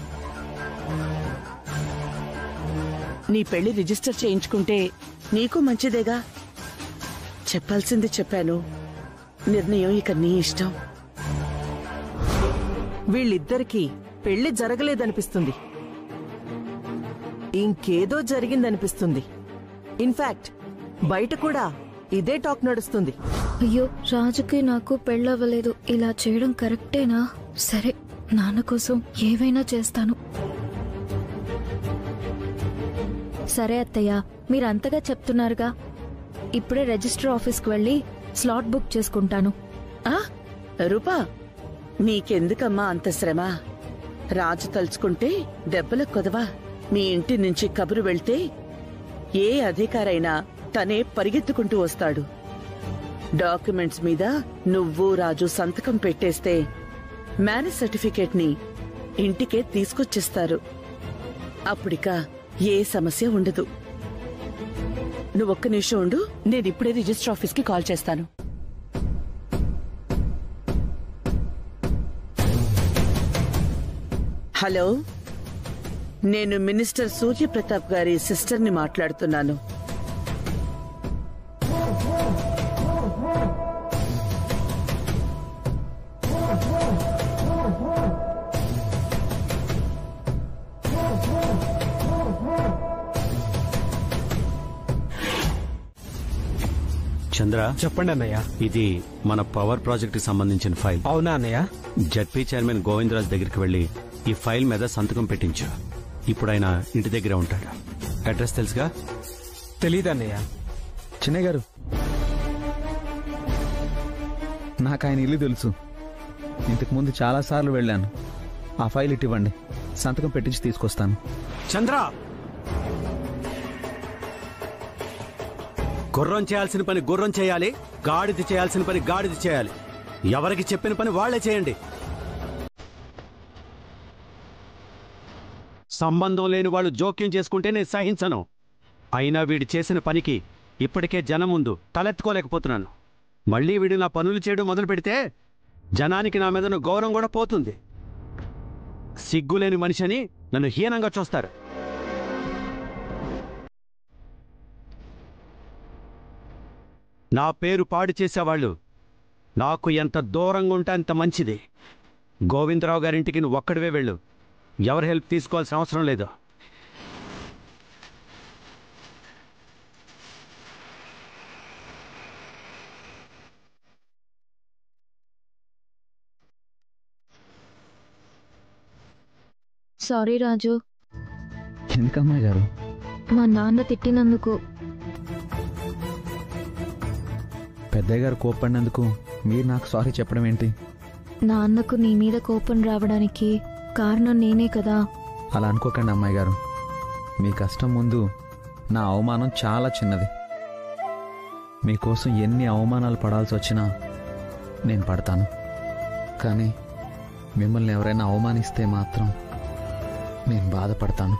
నీ పెళ్లి రిజిస్టర్ చేయించుకుంటే నీకు మంచిదేగా. చెప్పాల్సింది చెప్పాను. నిర్ణయం ఇక నీ ఇష్టం. వీళ్ళిద్దరికీ పెళ్లి జరగలేదనిపిస్తుంది, ఇంకేదో జరిగిందనిపిస్తుంది. ఇన్ఫాక్ట్ బయట కూడా ఇదే టాక్ నడుస్తుంది. అయ్యో, రాజుకి నాకు పెళ్ళవ్వలేదు. ఇలా చేయడం కరెక్టేనా? సరే, నాన్న కోసం ఏవైనా చేస్తాను. సరే అత్తయ్య, మీరంతగా చెప్తున్నారుగా, ఇప్పుడే రిజిస్టర్ ఆఫీస్కి వెళ్ళి స్లాట్ బుక్ చేసుకుంటాను. రూపా, నీకెందుకమ్మా అంత శ్రమ? రాజు తలుచుకుంటే దెబ్బల కొదవా. మీ ఇంటి నుంచి కబురు వెళ్తే ఏ అధికారైనా తనే పరిగెత్తుకుంటూ వస్తాడు. డాక్యుమెంట్స్ మీద నువ్వు రాజు సంతకం పెట్టేస్తే మ్యారేజ్ సర్టిఫికేట్ ని ఇంటికే తీసుకొచ్చేస్తారు. అప్పుడిక ఏ సమస్య ఉండదు. నువ్వొక్క నిమిషం ఉండు, నేనిప్పుడే రిజిస్టర్ ఆఫీస్కి కాల్ చేస్తాను. హలో, నేను మినిస్టర్ సూర్యప్రతాప్ గారి సిస్టర్ని మాట్లాడుతున్నాను. చంద్ర, చెప్పండి అన్నయ్య. ఇది మన పవర్ ప్రాజెక్ట్ కి సంబంధించిన ఫైల్. అవునా అన్నయ్య? జడ్పీ చైర్మన్ గోవిందరాజ్ దగ్గరికి వెళ్లి ఈ ఫైల్ మీద సంతకం పెట్టించు. ఇప్పుడు ఆయన ఇంటి దగ్గర ఉంటాడు. అడ్రస్ తెలుసుగా? తెలీదు అన్నయ్య. చిన్నయ్య గారు, నాకు ఆయన ఇల్లు తెలుసు. ఇంతకు ముందు చాలాసార్లు వెళ్ళాను. ఆ ఫైల్ ఇవ్వండి, సంతకం పెట్టించి తీసుకొస్తాను. చంద్ర, గుర్రం చేయాల్సిన పని గుర్రం చేయాలి, గాడిద చేయాల్సిన పని గాడిద చేయాలి. ఎవరికి చెప్పిన పని వాళ్లే చేయండి. సంబంధం లేని వాళ్ళు జోక్యం చేసుకుంటే నేను సహించను. అయినా వీడు చేసిన పనికి ఇప్పటికే జనం ముందు తలెత్తుకోలేకపోతున్నాను. మళ్లీ వీడు నా పనులు చేయడం మొదలు పెడితే జనానికి నా మీద గౌరవం కూడా పోతుంది. సిగ్గులేని మనిషిని నన్ను హీనంగా చూస్తారు. నా పేరు పాడు చేసేవాళ్ళు నాకు ఎంత దూరంగా ఉంటే అంత మంచిది. గోవిందరావు గారింటికి నువ్వు ఒక్కడివే వెళ్ళు. ఎవరి హెల్ప్ తీసుకోవాల్సిన అవసరం లేదు. సారీ రాజు. ఎందుకమ్మాయి గారు? మా నాన్న తిట్టినందుకు. పెద్దయ్య గారు కోప్పడినందుకు మీరు నాకు సారీ చెప్పడం ఏంటి? నాన్నకు నీ మీద కోపం రావడానికి కారణం నేనే కదా. అలా అనుకోకండి అమ్మాయి గారు. మీ కష్టం ముందు నా అవమానం చాలా చిన్నది. మీకోసం ఎన్ని అవమానాలు పడాల్సి వచ్చినా నేను పడతాను. కానీ మిమ్మల్ని ఎవరైనా అవమానిస్తే మాత్రం నేను బాధపడతాను.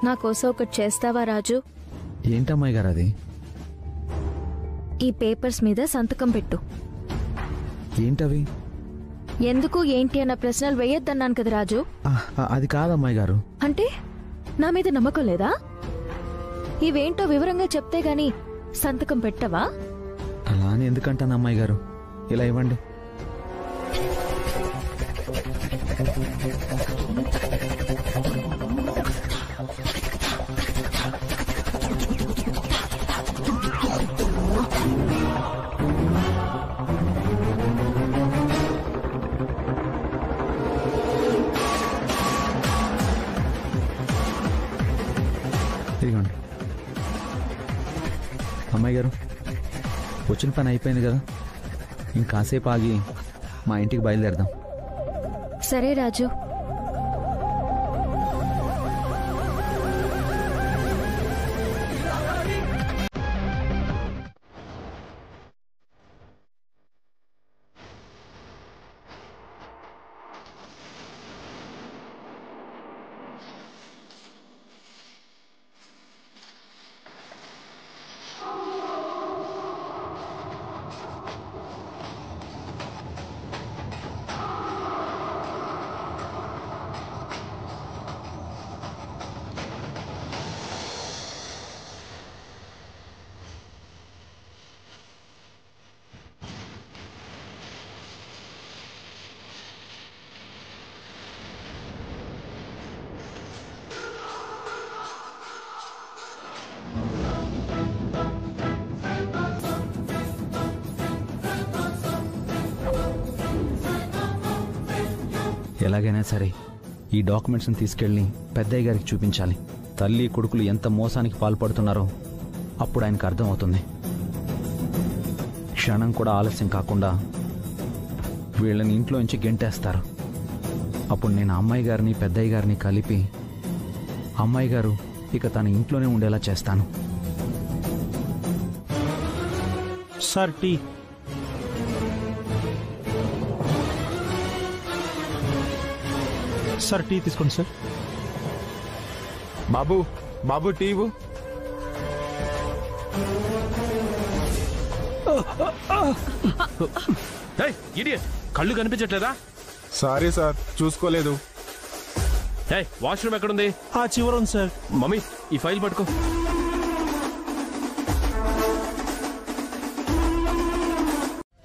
నా కోసం ఒకటి చేస్తావా రాజు? ఏంటమ్మాయి గారు అది? ఈ పేపర్స్ మీద సంతకం పెట్టు. ఏంటవి? ఎందుకు ఏంటి అన్న ప్రశ్నలు వేయొద్దన్నాను కదా రాజు. అది కాదమ్మాయి గారు. అంటే నా మీద నమ్మకం లేదా? ఇవేంటో వివరంగా చెప్తే గాని సంతకం పెట్టవా? అలా అని ఎందుకంటాను అమ్మాయి గారు, ఇలా ఇవ్వండి. ఇదిగోండి. అమ్మాయి గారు, వచ్చిన పని అయిపోయింది కదా, ఇంకాసేపు ఆగి మా ఇంటికి బయలుదేరదాం. సరే రాజు. ఎలాగైనా సరే ఈ డాక్యుమెంట్స్ని తీసుకెళ్ళి పెద్దయ్య గారికి చూపించాలి. తల్లి కొడుకులు ఎంత మోసానికి పాల్పడుతున్నారో అప్పుడు ఆయనకు అర్థమవుతుంది. క్షణం కూడా ఆలస్యం కాకుండా వీళ్ళని ఇంట్లోంచి గెంటేస్తారు. అప్పుడు నేను అమ్మాయి గారిని పెద్దయ్య గారిని కలిపి అమ్మాయి గారు ఇక తన ఇంట్లోనే ఉండేలా చేస్తాను. Sir tea. సార్ టీ తీసుకోండి సార్. బాబు బాబు టీ ఇవ్వు. కళ్ళు కనిపించట్లేదా? సారీ సార్, చూసుకోలేదు. వాష్రూమ్ ఎక్కడుంది? చివర ఉంది సార్. మమ్మీ ఈ ఫైల్ పట్టుకో.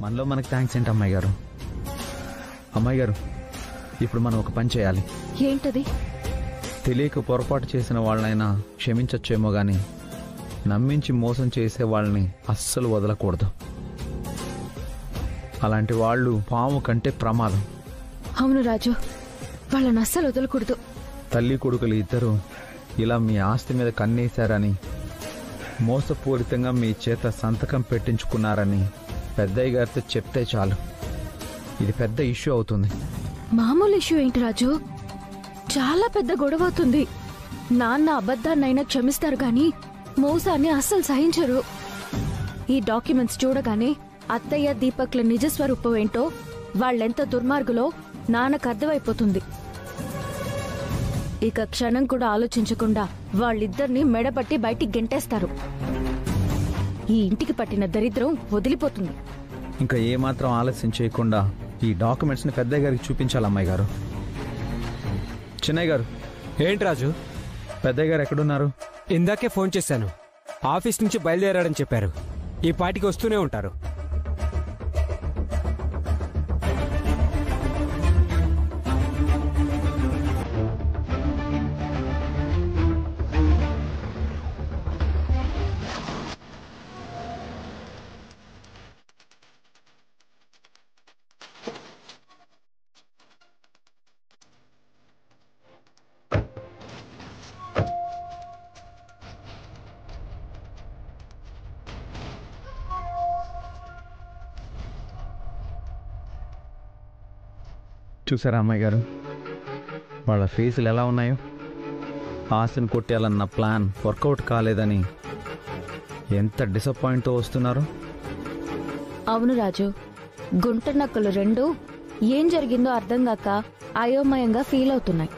మనలో మనకు థ్యాంక్స్ ఏంటి అమ్మాయి గారు? అమ్మాయి గారు, ఇప్పుడు మనం ఒక పని చేయాలి. ఏంటది? తెలియక పొరపాటు చేసిన వాళ్ళనైనా క్షమించొచ్చేమో గాని నమ్మించి మోసం చేసే వాళ్ళని అస్సలు వదలకూడదు. అలాంటి వాళ్ళు పాము కంటే ప్రమాదం. అవును రాజు, వాళ్ళని అస్సలు వదలకూడదు. తల్లి కొడుకులు ఇద్దరు ఇలా మీ ఆస్తి మీద కన్నేశారని, మోసపూరితంగా మీ చేత సంతకం పెట్టించుకున్నారని పెద్దయ్య గారితో చెప్తే చాలు, ఇది పెద్ద ఇష్యూ అవుతుంది. మామూలు ఇష్యూ ఏంటి రాజు? చాలా పెద్ద గొడవ అవుతుంది. నాన్న అబద్ధాన్నైనా క్షమిస్తారు గాని మోసాన్ని అస్సలు సహించరు. ఈ డాక్యుమెంట్స్ చూడగానే అత్తయ్య దీపక్ల నిజస్వరూపం ఏంటో, వాళ్ళెంత దుర్మార్గులో నాన్నకు అర్థమైపోతుంది. ఇక క్షణం కూడా ఆలోచించకుండా వాళ్ళిద్దరిని మెడపట్టి బయటికి గెంటేస్తారు. ఈ ఇంటికి పట్టిన దరిద్రం వదిలిపోతుంది. ఇంకా ఏమాత్రం ఆలస్యం చేయకుండా ఈ డాక్యుమెంట్స్ ని పెద్దయ్య గారికి చూపించాలి. అమ్మాయి గారు, చిన్నయ్య గారు. ఏంటి రాజు? పెద్దయ్య గారు ఎక్కడున్నారు? ఇందాకే ఫోన్ చేశాను, ఆఫీస్ నుంచి బయలుదేరాడని చెప్పారు. ఈ పాటికి వస్తూనే ఉంటారు. చూసారా అమ్మాయి గారు, వాళ్ళ ఫేసులు ఎలా ఉన్నాయో? ఆశను కొట్టేయాలన్న ప్లాన్ వర్కౌట్ కాలేదని ఎంత డిసప్పాయింట్తో వస్తున్నారు. అవును రాజు, గుంట నక్కలు రెండు ఏం జరిగిందో అర్థం కాక అయోమయంగా ఫీల్ అవుతున్నాయి.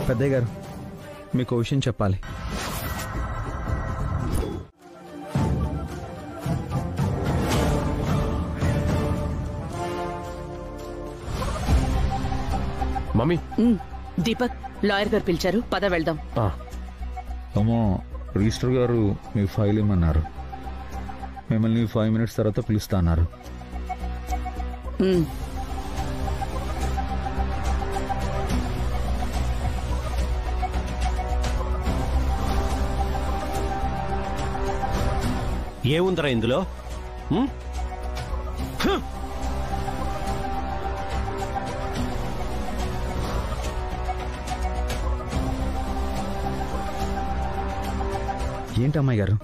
పెద్దయ్య గారు మీకు ఓ విషయం చెప్పాలి. మమ్మీ. దీపక్, లాయర్ గారు పిలిచారు, పద వెళ్దాం. అమ్మా, రిజిస్టర్ గారు మీ ఫైల్ ఇమ్మన్నారు. మిమ్మల్ని 5 minutes తర్వాత పిలుస్తా అన్నారు. ఏముందరా ఇందులో? ఏంటమ్మాయి గారు,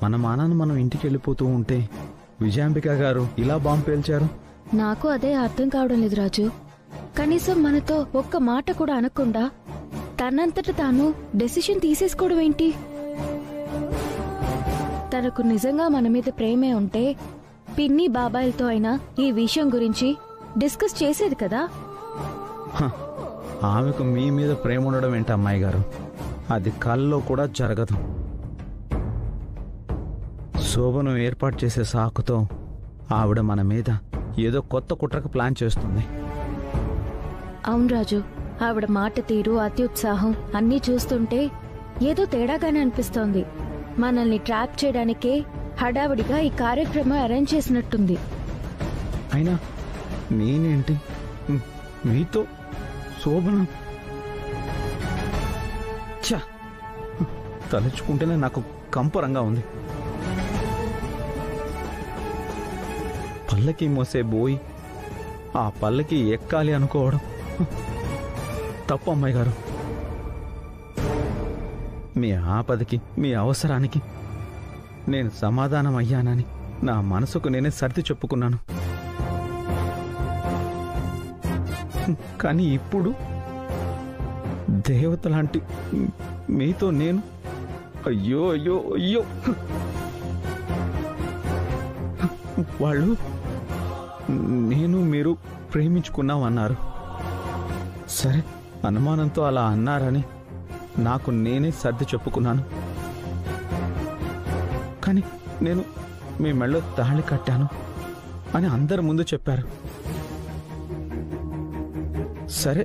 మన మానాన్ని మనం ఇంటికి వెళ్ళిపోతూ ఉంటే విజయాంబిక గారు ఇలా బాంబు పేల్చారు? నాకు అదే అర్థం కావడం లేదు రాజు. కనీసం మనతో ఒక్క మాట కూడా అనకుండా తనంతట తాను డెసిషన్ తీసేసుకోవడం ఏంటి? తనకు నిజంగా మన మీద ప్రేమే ఉంటే పిన్ని బాబాయిలతో అయినా ఈ విషయం గురించి డిస్కస్ చేసేది కదా. ఆమెకు మీ మీద ప్రేమ ఉండడం ఏంటి అమ్మాయి గారు? అది కల్లో కూడా జరగదు. శోభను ఏర్పాటు చేసే సాకుతో ఆవిడ మన మీద ఏదో కొత్త కుట్రకు ప్లాన్ చేస్తుంది. అవును రాజు, ఆవిడ మాట తీరు, అత్యుత్సాహం అన్నీ చూస్తుంటే ఏదో తేడాగానే అనిపిస్తోంది. మనల్ని ట్రాప్ చేయడానికే హడావిడిగా ఈ కార్యక్రమం అరేంజ్ చేసినట్టుంది. అయినా నేనేంటి మీతో శోభను? తలుచుకుంటేనే నాకు కంపరంగా ఉంది. పల్లకి మోసే బోయి ఆ పల్లకి ఎక్కాలి అనుకోవడం తప్పు అమ్మాయి గారు. మీ ఆపదకి, మీ అవసరానికి నేను సమాధానం అయ్యానని నా మనసుకు నేనే సర్ది చెప్పుకున్నాను. కానీ ఇప్పుడు దేవత లాంటి మీతో నేను అయ్యో అయ్యో అయ్యో. వాళ్ళు నేను మీరు ప్రేమించుకున్నాం అన్నారు. సరే, అనుమానంతో అలా అన్నారని నాకు నేనే సర్ది చెప్పుకున్నాను. కానీ నేను మీ మెళ్ళో తాళి కట్టాను అని అందరి ముందు చెప్పారు. సరే,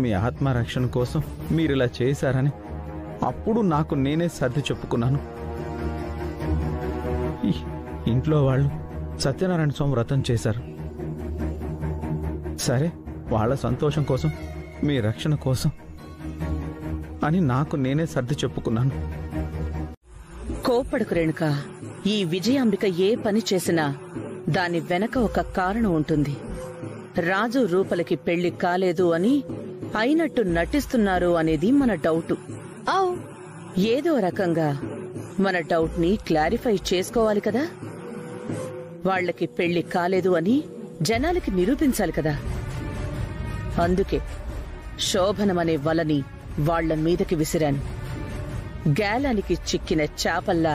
మీ ఆత్మరక్షణ కోసం మీరిలా చేశారని అప్పుడు నాకు నేనే సర్ది చెప్పుకున్నాను. ఇంట్లో వాళ్ళు సత్యనారాయణ స్వామి వ్రతం చేశారు. సరే, వాళ్ళ సంతోషం కోసం, మీ రక్షణ కోసం అని నాకు నేనే సర్ది చెప్పుకున్నాను. కోప్పడకు రేణుక. ఈ విజయాంబిక ఏ పని చేసినా దాని వెనక ఒక కారణం ఉంటుంది. రాజు రూపలకి పెళ్లి కాలేదు అని అయినట్టు నటిస్తున్నారు అనేది మన డౌటు. ఏదో రకంగా మన డౌట్ ని క్లారిఫై చేసుకోవాలి కదా. వాళ్లకి పెళ్లి కాలేదు అని జనాలకి నిరూపించాలి కదా. అందుకే శోభనమనే వలని వాళ్ల మీదకి విసిరాను. గాలానికి చిక్కిన చాపల్లా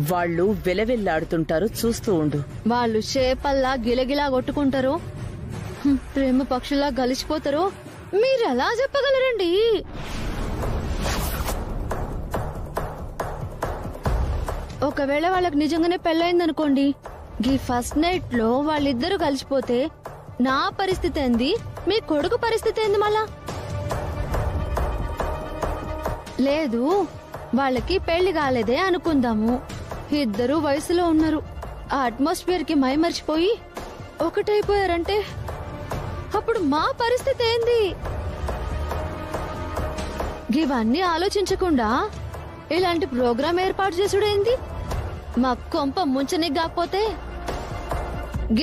వాళ్ళు వెలవెల్లాడుతుంటారు, చూస్తూ ఉండు. వాళ్ళు చేపల్లా గిలగిలా కొట్టుకుంటారు, ప్రేమ పక్షుల్లా గలిసిపోతారు. మీరెలా చెప్పగలరండి? ఒకవేళ వాళ్ళకి నిజంగానే పెళ్ళయిందనుకోండి, ఈ ఫస్ట్ నైట్ లో వాళ్ళిద్దరూ కలిసిపోతే నా పరిస్థితి ఏంది, మీ కొడుకు పరిస్థితి ఏంది? మళ్ళా లేదు, వాళ్ళకి పెళ్లి కాలేదే అనుకుందాము. ఇద్దరు వయసులో ఉన్నారు, ఆ అట్మాస్ఫియర్ కి మైమర్చిపోయి ఒకటైపోయారంటే అప్పుడు మా పరిస్థితి ఏంది? ఇవన్నీ ఆలోచించకుండా ఇలాంటి ప్రోగ్రాం ఏర్పాటు చేసుడేంది? మా కొంప ముంచని కాకపోతే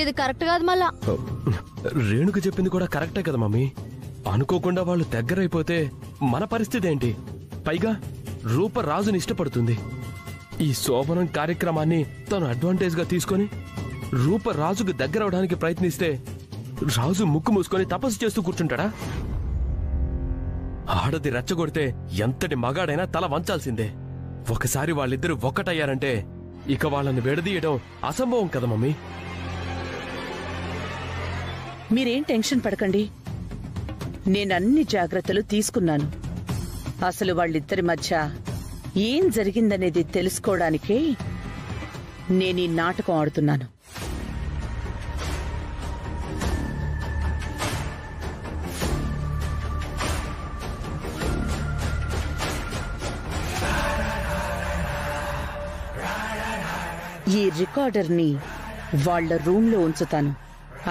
ఇది కరెక్ట్ కాదు. మళ్ళా రేణుక చెప్పింది కూడా కరెక్టే కదా మమ్మీ. అనుకోకుండా వాళ్ళు దగ్గరైపోతే మన పరిస్థితి ఏంటి? పైగా రూప రాజుని ఇష్టపడుతుంది. ఈ శోభనం కార్యక్రమాన్ని తను అడ్వాంటేజ్ గా తీసుకుని రూప రాజుకు దగ్గరవడానికి ప్రయత్నిస్తే రాజు ముక్కు మూసుకొని తపస్సు చేస్తూ కూర్చుంటాడా? ఆడది రెచ్చగొడితే ఎంతటి మగాడైనా తల వంచాల్సిందే. ఒకసారి వాళ్ళిద్దరూ ఒక్కటయ్యారంటే ఇక వాళ్ళని విడదీయడం అసంభవం కదా మమ్మీ. మీరేం టెన్షన్ పడకండి. నేనన్ని జాగ్రత్తలు తీసుకున్నాను. అసలు వాళ్ళిద్దరి మధ్య ఏం జరిగిందనేది తెలుసుకోవడానికే నేనీ నాటకం ఆడుతున్నాను. ఈ రికార్డర్ని వాళ్ళ రూంలో ఉంచుతాను.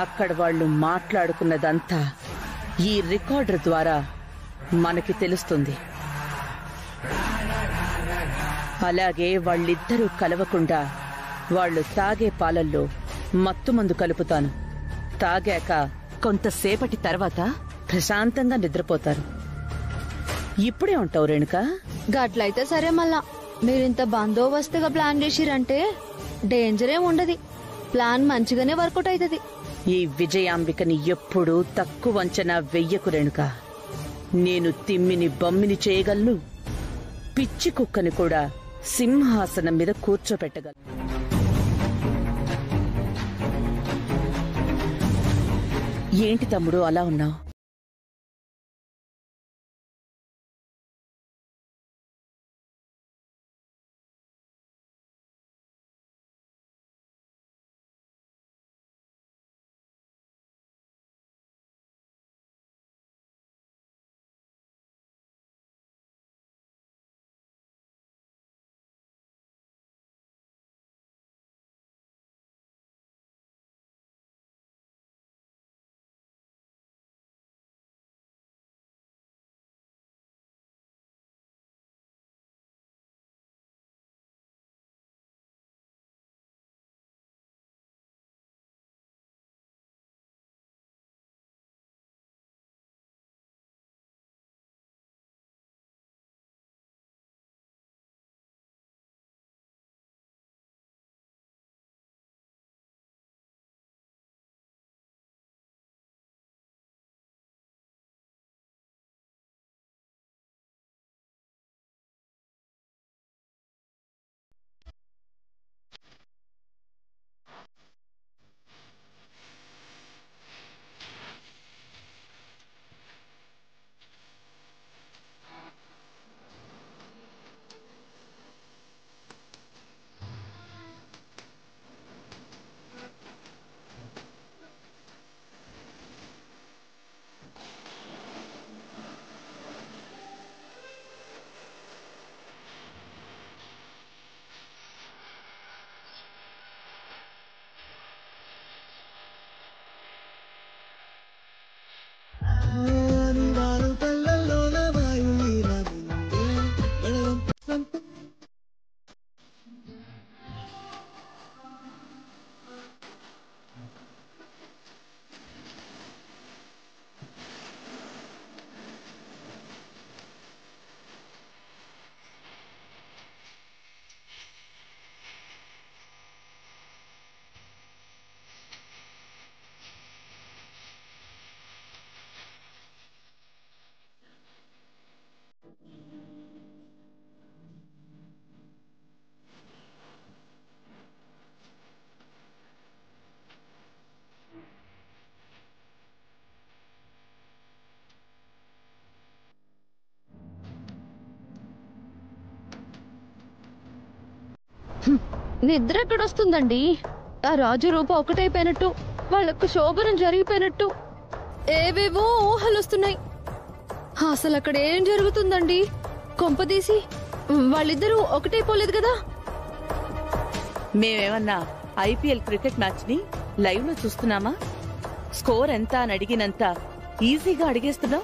అక్కడ వాళ్ళు మాట్లాడుకున్నదంతా ఈ రికార్డర్ ద్వారా మనకి తెలుస్తుంది. అలాగే వాళ్ళిద్దరూ కలవకుండా వాళ్ళు తాగే పాలల్లో మత్తుమందు కలుపుతాను. తాగాక కొంతసేపటి తర్వాత ప్రశాంతంగా నిద్రపోతారు. ఇప్పుడే ఉంటావు రేణుకా? గట్లయితే సరే. మళ్ళా మీరింత బందోబస్తుగా ప్లాన్ చేసిరంటే డేంజర్ ఏం ఉండదు. ప్లాన్ మంచిగానే వర్కౌట్ అవుతుంది. ఈ విజయాంబికని ఎప్పుడూ తక్కువ అంచనా వెయ్యకు రేణుకా. నేను తిమ్మిని బమ్మిని చేయగలను, పిచ్చి కుక్కని కూడా సింహాసనం మీద కూర్చోపెట్టగలను. ఏంటి తమ్ముడు అలా ఉన్నావు? నిద్ర ఎక్కడొస్తుందండి? ఆ రాజు రూప ఒకటైపోయినట్టు, వాళ్ళకు శోభనం జరిగిపోయినట్టు ఏవేవో ఊహలు వస్తున్నాయి. అసలు అక్కడ ఏం జరుగుతుందండి? కొంపదీసి వాళ్ళిద్దరూ ఒకటైపోలేదు కదా? మేమేమన్నా ఐపీఎల్ క్రికెట్ మ్యాచ్ ని లైవ్ లో చూస్తున్నామా? స్కోర్ ఎంత అని అడిగినంత ఈజీగా అడిగేస్తున్నాం.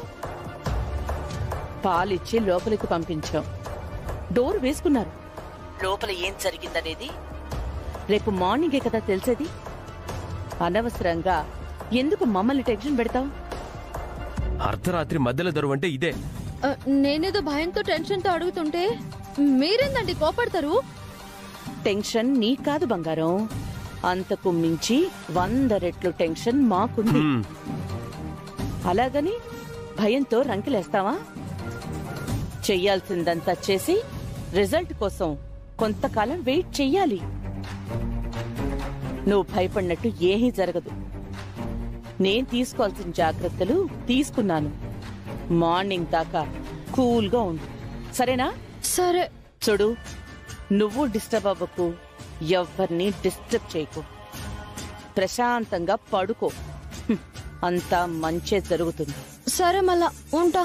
పాలిచ్చి లోపలికి పంపించాం. డోర్ వేసుకున్నారు. లోపల ఏం జరిగిందనేది రేపు మార్నింగే కదా తెలిసేది. అనవసరంగా ఎందుకు మమ్మల్ని టెన్షన్ పెడతావు? అర్ధరాత్రి మధ్యలో దరువు అంటే ఇదే. నేనేదో భయంతో టెన్షన్ తో అడుగుతుంటే మీరేందండి కోపడతారు? టెన్షన్ నీ కాదు బంగారం, అంతకు మించి 100 రెట్లు టెన్షన్ మాకుంది. అలాగని భయంతో రంకెలేస్తావా? చెయ్యాల్సిందంతా చేసి రిజల్ట్ కోసం కొంతకాలం వెయిట్ చెయ్యాలి. నువ్వు భయపడినట్టు ఏమీ జరగదు. నేను తీసుకోవాల్సిన జాగ్రత్తలు తీసుకున్నాను. మార్నింగ్ దాకా కూల్గా ఉండు, సరేనా? సరే. చూడు, నువ్వు డిస్టర్బ్ అవ్వకు, ఎవరిని డిస్టర్బ్ చేయకు, ప్రశాంతంగా పడుకో. అంతా మంచే జరుగుతుంది. సరే మళ్ళా ఉంటా.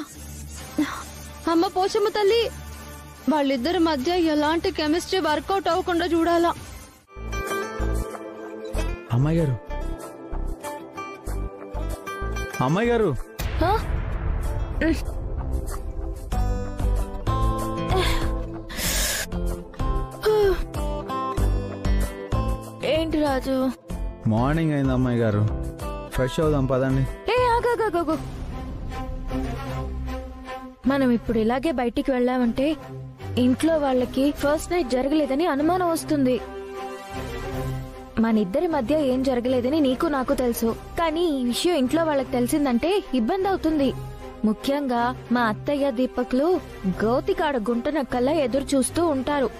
అమ్మ పోచమ్మ తల్లి, వాళ్ళిద్దరి మధ్య ఎలాంటి కెమిస్ట్రీ వర్కౌట్ అవ్వకుండా చూడాలా. అమ్మాయి గారు, అమ్మాయి గారు, ఏంటి రాజు? మార్నింగ్ అయింది అమ్మాయి గారు, ఫ్రెష్ అవుదాం పదండి. మనం ఇప్పుడు ఇలాగే బయటికి వెళ్ళామంటే ఇంట్లో వాళ్ళకి ఫస్ట్ నైట్ జరగలేదని అనుమానం వస్తుంది. మన ఇద్దరి మధ్య ఏం జరగలేదని నీకు నాకు తెలుసు, కానీ ఈ విషయం ఇంట్లో వాళ్ళకి తెలిసిందంటే ఇబ్బంది అవుతుంది. ముఖ్యంగా మా అత్తయ్య దీపక్లు గోతికాడ గుంటనక్కల్లా ఎదురు చూస్తూ ఉంటారు.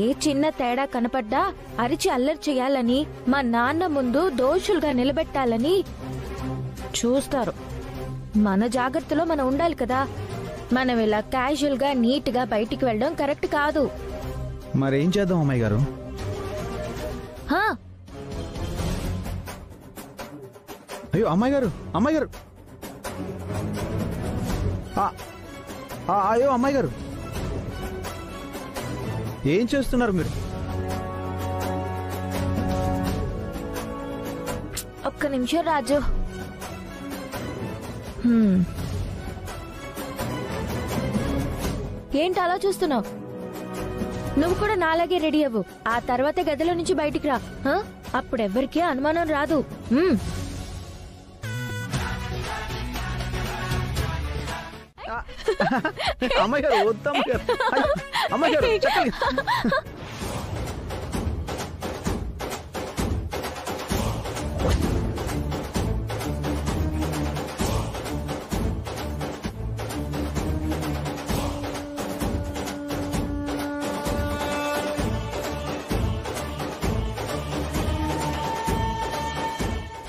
ఏ చిన్న తేడా కనపడ్డా అరిచి అల్లరి చేయాలని, మా నాన్న ముందు దోషులుగా నిలబెట్టాలని చూస్తారు. మన జాగ్రత్తలో మనం ఉండాలి కదా. మనం ఇలా క్యాజువల్ గా నీట్ గా బయటికి వెళ్ళడం కరెక్ట్ కాదు. మరేం చేద్దాం అమ్మాయి గారు? అయ్యో అమ్మాయి గారు, అమ్మాయి గారు, అయ్యో అమ్మాయి గారు, ఏం చేస్తున్నారు మీరు? ఒక్క నిమిషం రాజు. ఏంటి అలా చూస్తున్నావు? నువ్వు కూడా నాలాగే రెడీ అవ్వు. ఆ తర్వాత గదిలో నుంచి బయటికి రా. అప్పుడెవ్వరికీ అనుమానం రాదు. అమ్మాయి గారు వద్దు, అమ్మాయి గారు, చెప్పండి.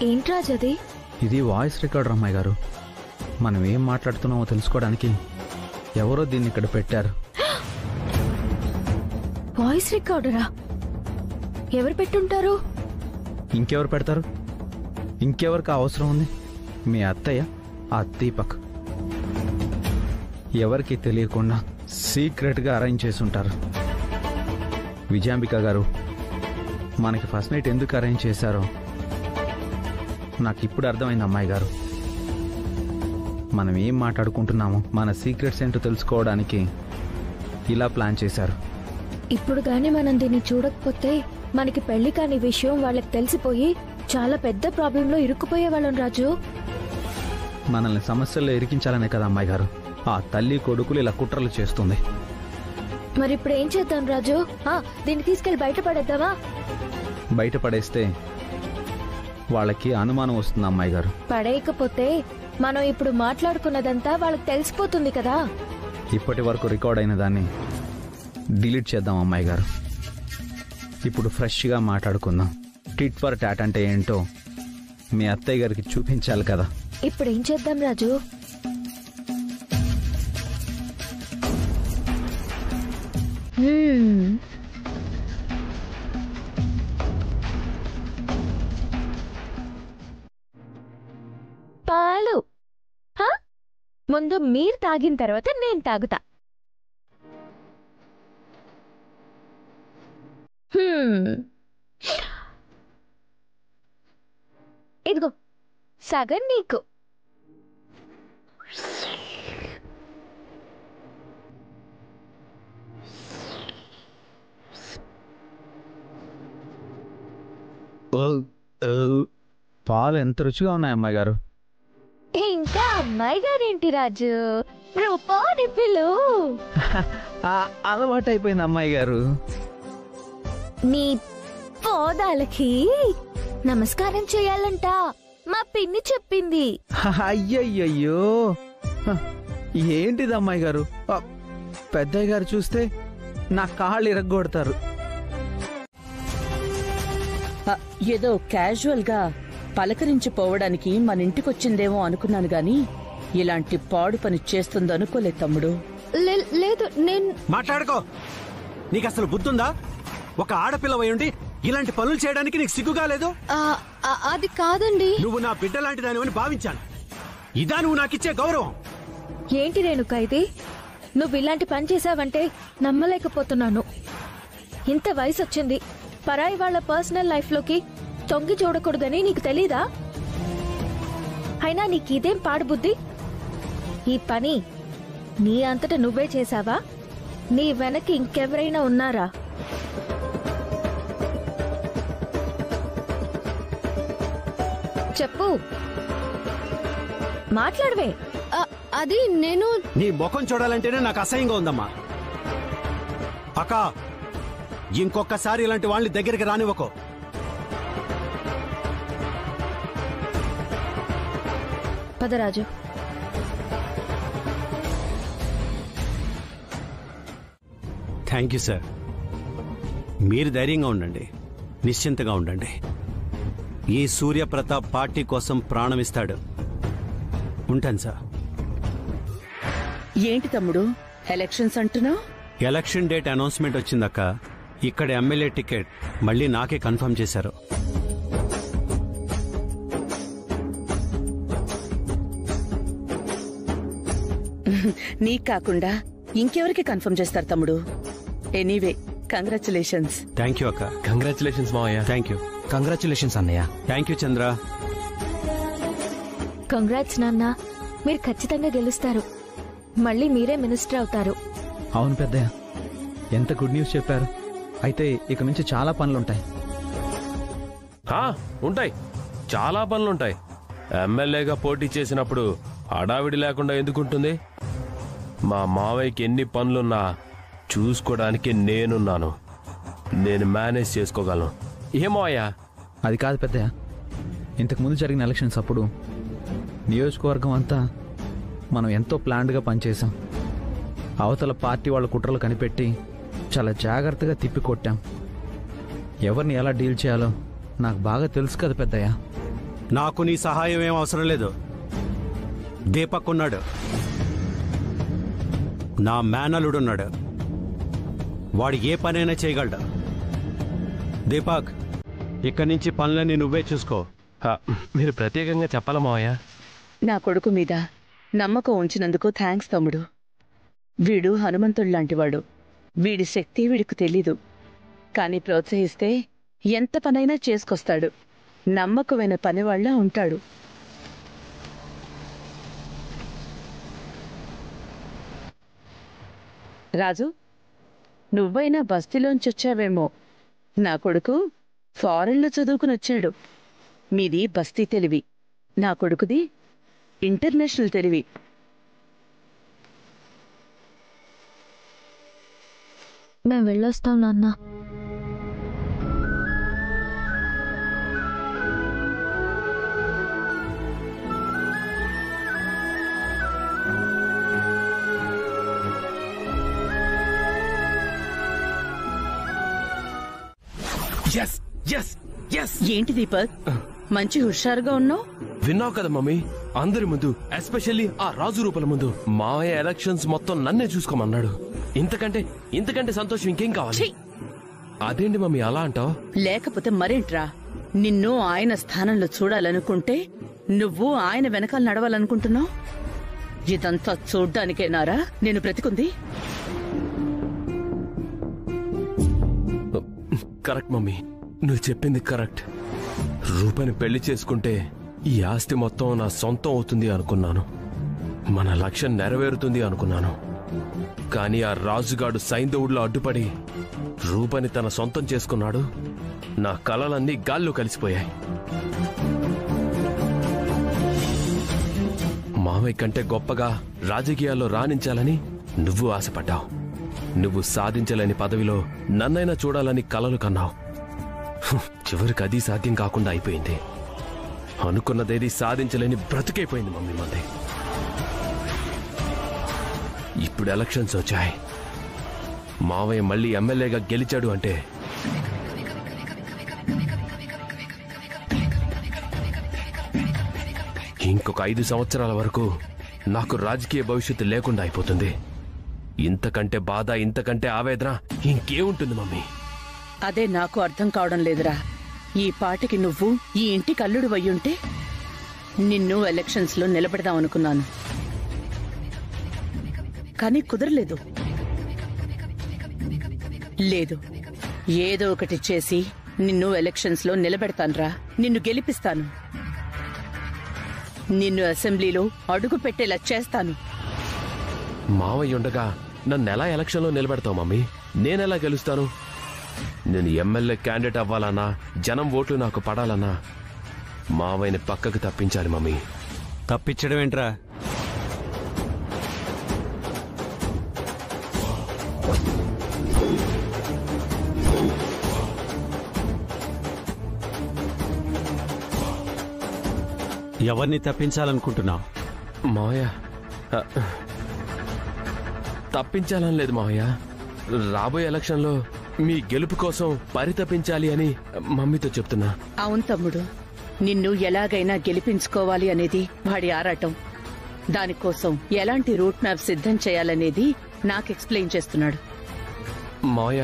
ఏంట్రాజది? ఇది వాయిస్ రికార్డర్ అమ్మాయి గారు. మనం ఏం మాట్లాడుతున్నామో తెలుసుకోవడానికి ఎవరో దీన్ని ఇక్కడ పెట్టారు. వాయిస్ రికార్డరా? ఎవరు పెట్టుంటారు? ఇంకెవరు పెడతారు? ఇంకెవరికి అవసరం ఉంది? మీ అత్తయ్య, ఆ దీపక్. ఎవరికి తెలియకుండా సీక్రెట్గా అరేంజ్ చేసి ఉంటారు. విజయాంబిక గారు, మనకి ఫస్ట్ నైట్ ఎందుకు అరేంజ్ చేశారో నాకు ఇప్పుడు అర్థమైంది అమ్మాయి గారు. మనం ఏం మాట్లాడుకుంటున్నామో, మన సీక్రెట్స్ ఏంటో తెలుసుకోవడానికి ఇలా ప్లాన్ చేశారు. ఇప్పుడు గాని మనం దీన్ని చూడకపోతే మనకి పెళ్లి కాని విషయం వాళ్ళకి తెలిసిపోయి చాలా పెద్ద ప్రాబ్లంలో ఇరుక్కుపోయేవాళ్ళం రాజు. మనల్ని సమస్యల్లో ఇరికించాలనే కదా అమ్మాయి గారు ఆ తల్లి కొడుకులు ఇలా కుట్రలు చేస్తుంది. మరి ఇప్పుడు ఏం చేద్దాం రాజు? దీన్ని తీసుకెళ్లి బయటపడేద్దామా? బయటపడేస్తే వాళ్ళకి అనుమానం వస్తుంది అమ్మాయి గారు. పడేయకపోతే మనం ఇప్పుడు మాట్లాడుకున్నదంతా వాళ్ళకి తెలిసిపోతుంది కదా. ఇప్పటి వరకు రికార్డ్ అయిన దాన్ని డిలీట్ చేద్దాం అమ్మాయి గారు. ఇప్పుడు ఫ్రెష్గా మాట్లాడుకుందాం. టిట్ ఫర్ టాట్ అంటే ఏంటో మీ అత్తయ్య గారికి చూపించాలి కదా. ఇప్పుడు ఏం చేద్దాం రాజు? పాలు ముందు మీరు తాగిన తర్వాత నేను తాగుతా. ఇదిగో సగం నీకు. పాలు ఎంత రుచిగా ఉన్నాయి అమ్మాయి గారు. ఇంకా అమ్మాయి గారేంటి రాజు, రూపాని పిలు. అలవాటు అయిపోయింది అమ్మాయి గారు. నీ పోదాలకి నమస్కారం చేయాలంట మా పిన్ని చెప్పింది. అయ్యయ్యో, ఏంటిది అమ్మాయి గారు? పెద్దయ్య గారు చూస్తే నా కాళ్ళు ఇరగ్గొడతారు. ఏదో క్యాజువల్ గా పలకరించిపోవడానికి మన ఇంటికొచ్చిందేమో అనుకున్నాను గాని ఇలాంటి పాడు పని చేస్తుందనుకోలేదు తమ్ముడు. లేదు నేను మాట్లాడుకో. నీకు అసలు బుద్ధుందా? ఒక ఆడపిల్లవై ఉండి ఇలాంటి పనులు చేయడానికి నీకు సిగ్గుగా లేదు? అది కాదండి. నువ్వు నా బిడ్డ లాంటి దానివని భావించాను. ఇదా నువ్వు నాకిచ్చే గౌరవం? ఏంటి రేణుక ఇది? నువ్వు ఇలాంటి పని చేసావంటే నమ్మలేకపోతున్నాను. ఇంత వయసు వచ్చింది, పరాయి వాళ్ళ పర్సనల్ లైఫ్ లోకి తొంగి చూడకూడదని నీకు తెలీదా? అయినా నీకు ఇదేం పాడుబుద్ధి? ఈ పని నీ అంతట నువ్వే చేసావా? నీ వెనక్కి ఇంకెవరైనా ఉన్నారా? చెప్పు, మాట్లాడవే. అది నేను నీ ముఖం చూడాలంటేనే నాకు అసహ్యంగా ఉందమ్మా. అక్క, ఇంకొకసారి ఇలాంటి వాళ్ళని దగ్గరికి రానివ్వకో. పదరాజు. Thank you sir. మీరు ధైర్యంగా ఉండండి, నిశ్చింతగా ఉండండి. ఈ సూర్యప్రతాప్ పార్టీ కోసం ప్రాణమిస్తాడు. ఉంటాను సార్. ఏంటి తమ్ముడు ఎలక్షన్స్ అంటున్నావు? ఎలక్షన్ డేట్ అనౌన్స్మెంట్ వచ్చిందక్క. ఇక్కడ ఎమ్మెల్యే టికెట్ మళ్ళీ నాకే కన్ఫర్మ్ చేశారు. నీకు కాకుండా ఇంకెవరికి కన్ఫర్మ్ చేస్తారు తమ్ముడు? Anyway, congratulations. థ్యాంక్ యూ అక్క. కంగ్రాచులేషన్స్ మావయ్య. Thank you. కంగ్రాచులేషన్స్ అన్నయ్య. Thank you Chandra. కంగ్రాట్స్ నాన్న, మీరు ఖచ్చితంగా గెలుస్తారు. మళ్ళీ మీరే మినిస్టర్ అవుతారు. అవును పెద్దయ్య, ఎంత గుడ్ న్యూస్ చెప్పారు. అయితే ఇక నుంచి చాలా పనులుంటాయి. ఉంటాయి, చాలా పనులుంటాయి. ఎమ్మెల్యేగా పోటీ చేసినప్పుడు హడావిడి లేకుండా ఎందుకుంటుంది? మా మావయ్యకి ఎన్ని పనులున్నా చూసుకోవడానికి నేనున్నాను. నేను మేనేజ్ చేసుకోగలను. ఏమో అయ్యా. అది కాదు పెద్దయ్య, ఇంతకుముందు జరిగిన ఎలక్షన్స్ అప్పుడు నియోజకవర్గం అంతా మనం ఎంతో ప్లాన్డ్గా పనిచేసాం. అవతల పార్టీ వాళ్ళ కుట్రలు కనిపెట్టి చాలా జాగ్రత్తగా తిప్పి కొట్టాం. ఎవరిని ఎలా డీల్ చేయాలో నాకు బాగా తెలుసు కదా పెద్దయ్య. నాకు నీ సహాయం ఏం అవసరం లేదు. దీపక్ ఉన్నాడు, నా మేనలుడున్నాడు. వాడు ఏ పనైనా చేయగలడు. దీపక్, ఇక్కడి నుంచి పనులన్నీ నువ్వే చూసుకో. మీరు ప్రత్యేకంగా చెప్పాలా మావయ్య? నా కొడుకు మీద నమ్మకం ఉంచినందుకు థ్యాంక్స్ తమ్ముడు. వీడు హనుమంతుళ్లాంటివాడు. వీడి శక్తి వీడికి తెలీదు. కాని ప్రోత్సహిస్తే ఎంత పనైనా చేసుకొస్తాడు. నమ్మకమైన పనివాళ్లా ఉంటాడు. రాజు, నువ్వైనా బస్తీలోంచొచ్చావేమో. నా కొడుకు ఫారెన్లో చదువుకునొచ్చాడు. మీది బస్తీ తెలివి, నా కొడుకుది ఇంటర్నేషనల్ తెలివి. మేము వెళ్ళొస్తాం నాన్న. ఏంటి దీపక్, మంచి హుషారుగా ఉన్నావు? విన్నావు కదా మమ్మీ, అందరి ముందు, ఎస్పెషల్లీ ఆ రాజు రూపల ముందు మావయ్య ఎలక్షన్స్ మొత్తం నన్నే చూసుకోమన్నాడు. ఇంతకంటే సంతోషం ఇంకేం కావాలి? అదేంటి మమ్మీ అలా అంటావు? లేకపోతే మరేంట్రా, నిన్ను ఆయన స్థానంలో చూడాలనుకుంటే నువ్వు ఆయన వెనకాల నడవాలనుకుంటున్నావు. ఇదంతా చూడ్డానికేనారా నేను బ్రతికుంది? కరెక్ట్ మమ్మీ, నువ్వు చెప్పింది కరెక్ట్. రూపని పెళ్లి చేసుకుంటే ఈ ఆస్తి మొత్తం నా సొంతం అవుతుంది అనుకున్నాను. మన లక్ష్యం నెరవేరుతుంది అనుకున్నాను. కానీ ఆ రాజుగాడు సైంధవుడిలో అడ్డుపడి రూపని తన సొంతం చేసుకున్నాడు. నా కలలన్నీ గాల్లో కలిసిపోయాయి. మామయ్య కంటే గొప్పగా రాజకీయాల్లో రాణించాలని నువ్వు ఆశపడ్డావు. నువ్వు సాధించలేని పదవిలో నన్నైనా చూడాలని కలలు కన్నావు. చివరికి అది సాధ్యం కాకుండా అయిపోయింది. అనుకున్నదేది సాధించలేని బ్రతికైపోయింది మమ్మీ మంది. ఇప్పుడు ఎలక్షన్స్ వచ్చాయి. మావయ్య మళ్ళీ ఎమ్మెల్యేగా గెలిచాడు అంటే ఇంకొక 5 సంవత్సరాల వరకు నాకు రాజకీయ భవిష్యత్తు లేకుండా అయిపోతుంది. ఇంతకంటే బాధ, ఇంతకంటే ఆవేదన ఇంకేముంటుంది మమ్మీ? అదే నాకు అర్థం కావడం లేదురా. ఈ పాటికి నువ్వు ఈ ఇంటికి అల్లుడు అయ్యుంటే నిన్ను ఎలక్షన్స్ లో నిలబెడదామనుకున్నాను, కానీ కుదరలేదు. లేదు, ఏదో ఒకటి చేసి నిన్ను ఎలక్షన్స్ లో నిలబెడతానురా. నిన్ను గెలిపిస్తాను. నిన్ను అసెంబ్లీలో అడుగు పెట్టేలా చేస్తాను. మావయ్య ఉండగా నన్ను ఎలా ఎలక్షన్లో నిలబెడతావు మమ్మీ? నేనెలా గెలుస్తాను? నేను ఎమ్మెల్యే క్యాండిడేట్ అవ్వాలన్నా, జనం ఓట్లు నాకు పడాలన్నా మావయ్యని పక్కకు తప్పించాలి మమ్మీ. తప్పించడం ఏంట్రా? ఎవరిని తప్పించాలనుకుంటున్నావు? మావయ్య, తప్పించాలని లేదు మావయ్య. రాబోయే ఎలక్షన్లో మీ గెలుపు కోసం పరితపించాలి అని మమ్మీతో చెప్తున్నా. అవును తమ్ముడు, నిన్ను ఎలాగైనా గెలిపించుకోవాలి అనేది వాడి ఆరాటం. దానికోసం ఎలాంటి రూట్ మ్యాప్ సిద్ధం చేయాలనేది నాకు ఎక్స్ప్లెయిన్ చేస్తున్నాడు. మావయ్య,